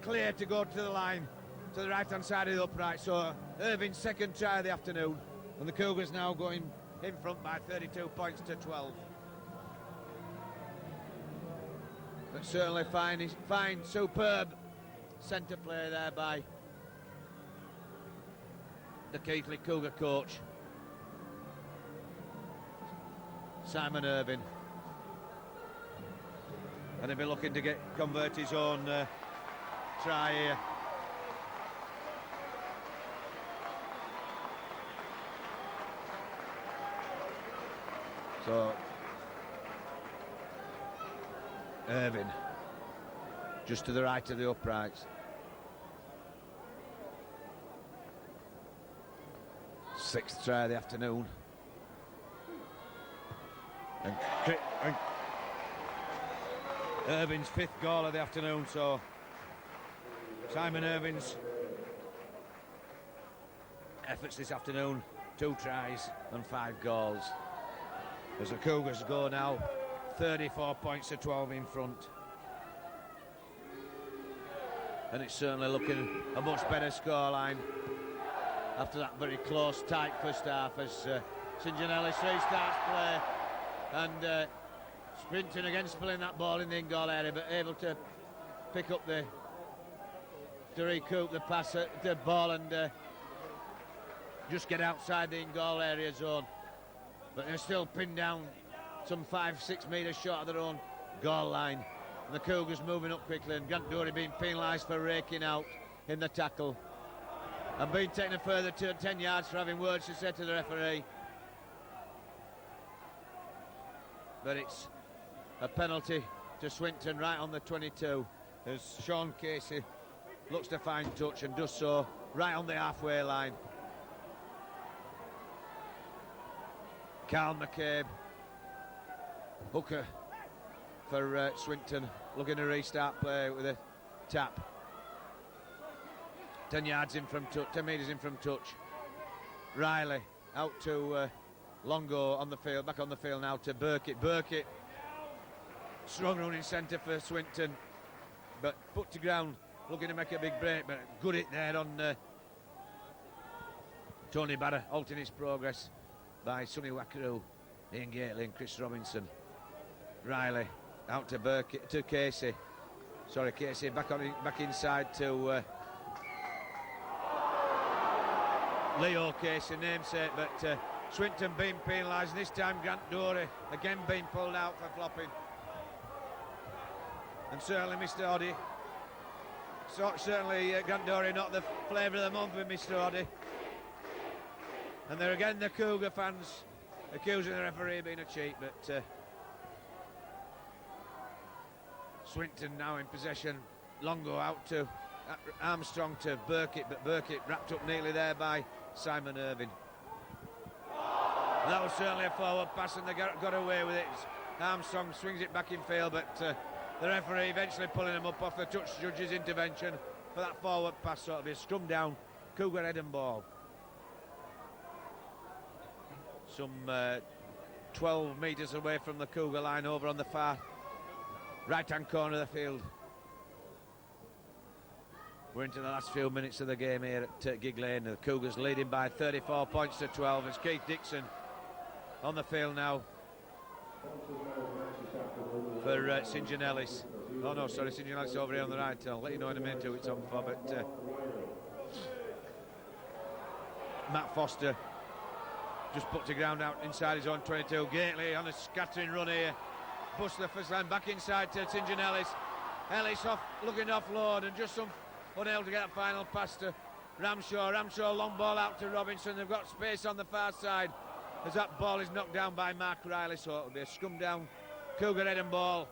clear to go to the line, to the right-hand side of the upright. So Irving's second try of the afternoon. And the Cougars now going in front by 32 points to 12. But certainly fine, superb centre play there by the Keighley Cougar coach, Simon Irving. And he'll be looking to convert his own try here. So Irving just to the right of the uprights. Sixth try of the afternoon. And Irving's fifth goal of the afternoon, so Simon Irving's efforts this afternoon, 2 tries and 5 goals. As the Cougars go now 34 points to 12 in front. And it's certainly looking a much better scoreline after that very close, tight first half as St John-Ellis restarts play. And Swinton again spilling that ball in the in-goal area, but able to pick up to recoup the pass at the ball and just get outside the in-goal area zone. But they're still pinned down some 5-6 metres short of their own goal line. And the Cougars moving up quickly, and Grant Dory being penalised for raking out in the tackle and being taken a further 10 yards for having words to say to the referee. But it's a penalty to Swinton right on the 22 as Sean Casey looks to find touch and does so right on the halfway line. Carl McCabe, hooker for Swinton, looking to restart play with a tap. 10 yards in from touch, 10 metres in from touch. Riley out to Longo on the field, back on the field now to Burkitt. Burkitt, strong running centre for Swinton, but put to ground, looking to make a big break, but good hit there on Tony Barrow, halting his progress by Sonny Wackaroo, Ian Gately and Chris Robinson. Riley out to Burkitt, to Casey. Sorry, Casey back inside to Leo Casey, namesake, but Swinton being penalised, this time Grant Dory again being pulled out for flopping. And certainly Mr. Oddy, certainly Grant Dory not the flavour of the month with Mr. Oddy. And there again the Cougar fans accusing the referee of being a cheat, but Swinton now in possession. Longo out to Armstrong to Burkitt, but Burkitt wrapped up neatly there by Simon Irving. And that was certainly a forward pass and they got away with it. Armstrong swings it back in field, but the referee eventually pulling him up off the touch judge's intervention for that forward pass, sort of a scrum down Cougar head and ball. Some 12 metres away from the Cougar line, over on the far right-hand corner of the field. We're into the last few minutes of the game here at Keighley, and the Cougars leading by 34 points to 12. It's Keith Dixon on the field now for St John Ellis. Oh no, sorry, St John Ellis over here on the right. I'll let you know in a minute who it's on for, but Matt Foster just put to ground out inside his own 22. Keighley on a scattering run here. Busts the first line back inside to St John Ellis. Ellis off, looking offload, and just unable to get that final pass to Ramshaw. Ramshaw, long ball out to Robinson. They've got space on the far side as that ball is knocked down by Mark Riley, so it'll be a scrum down Cougar head and ball.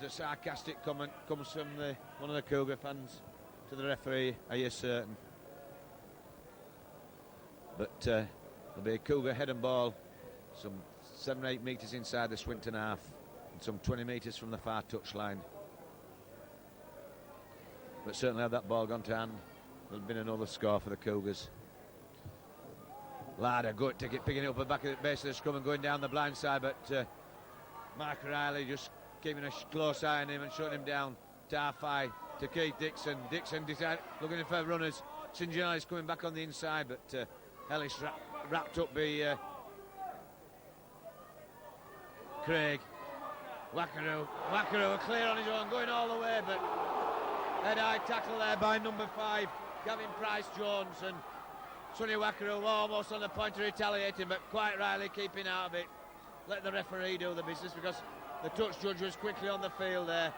There's a sarcastic comment comes from one of the Cougar fans to the referee. Are you certain? But there'll be a Cougar head and ball, some 7 or 8 metres inside the Swinton half, and some 20 metres from the far touchline. But certainly had that ball gone to hand, there'll have been another score for the Cougars. Larder good to picking it up at the back of the base of the scrum and going down the blind side, but Mark Riley just keeping a close eye on him and shutting him down. Tarfai to Keith Dixon. Dixon looking for runners. St John Ellis coming back on the inside, but Ellis wrapped up by Craig. Wackaroo clear on his own, going all the way, but head-high tackle there by number 5, Gavin Price-Jones, and Sonny Wackaroo almost on the point of retaliating, but quite rightly keeping out of it. Let the referee do the business, because the touch judge was quickly on the field there.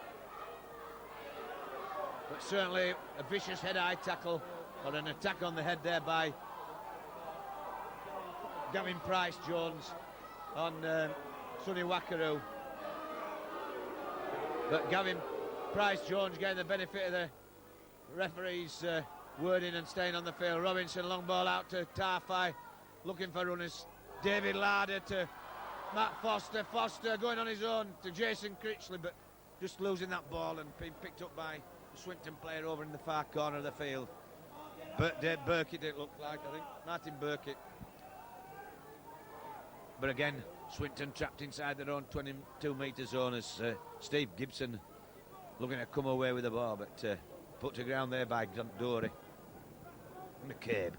But certainly a vicious head-high tackle, or an attack on the head there by Gavin Price-Jones on Sonny Wackaroo. But Gavin Price-Jones getting the benefit of the referee's wording and staying on the field. Robinson, long ball out to Tarfai, looking for runners. David Larder to Matt Foster. Foster going on his own to Jason Critchley, but just losing that ball and being picked up by the Swinton player over in the far corner of the field. But Burkitt it looked like, I think, Martin Burkitt. But again, Swinton trapped inside their own 22-metre zone as Steve Gibson looking to come away with the ball, but put to ground there by Dory. McCabe.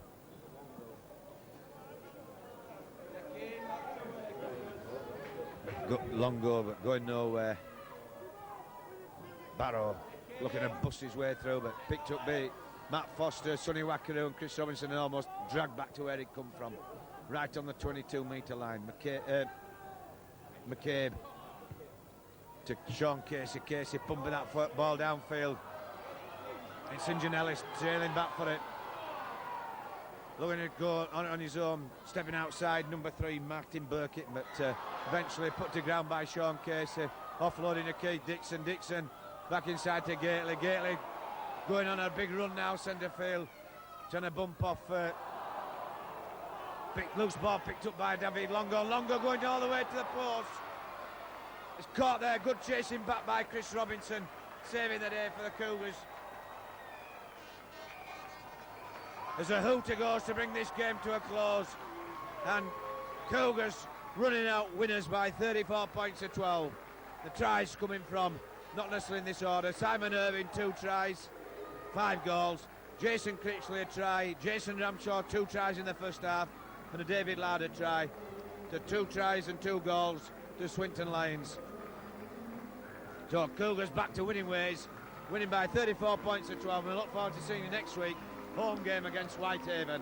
Long go, but going nowhere. Barrow looking to bust his way through, but picked up by Matt Foster, Sonny Wackaroo and Chris Robinson, and almost dragged back to where he'd come from. Right on the 22-metre line. McCabe to Sean Casey. Casey pumping that ball downfield. It's St John Ellis trailing back for it. Looking to go on his own, stepping outside, number 3, Martin Burkitt, but eventually put to ground by Sean Casey. Offloading to Keith Dixon. Dixon back inside to Keighley. Keighley going on a big run now, centre field. Trying to bump off. Loose ball picked up by David Longo. Longo going all the way to the post. It's caught there. Good chasing back by Chris Robinson. Saving the day for the Cougars. As a hooter goes to bring this game to a close. And Cougars running out winners by 34 points to 12. The tries coming from, not necessarily in this order, Simon Irving, 2 tries, 5 goals. Jason Critchley, a try. Jason Ramshaw, 2 tries in the first half. And a David Larder try. To 2 tries and 2 goals to Swinton Lions. So Cougars back to winning ways, winning by 34 points to 12. We look forward to seeing you next week. Home game against Whitehaven.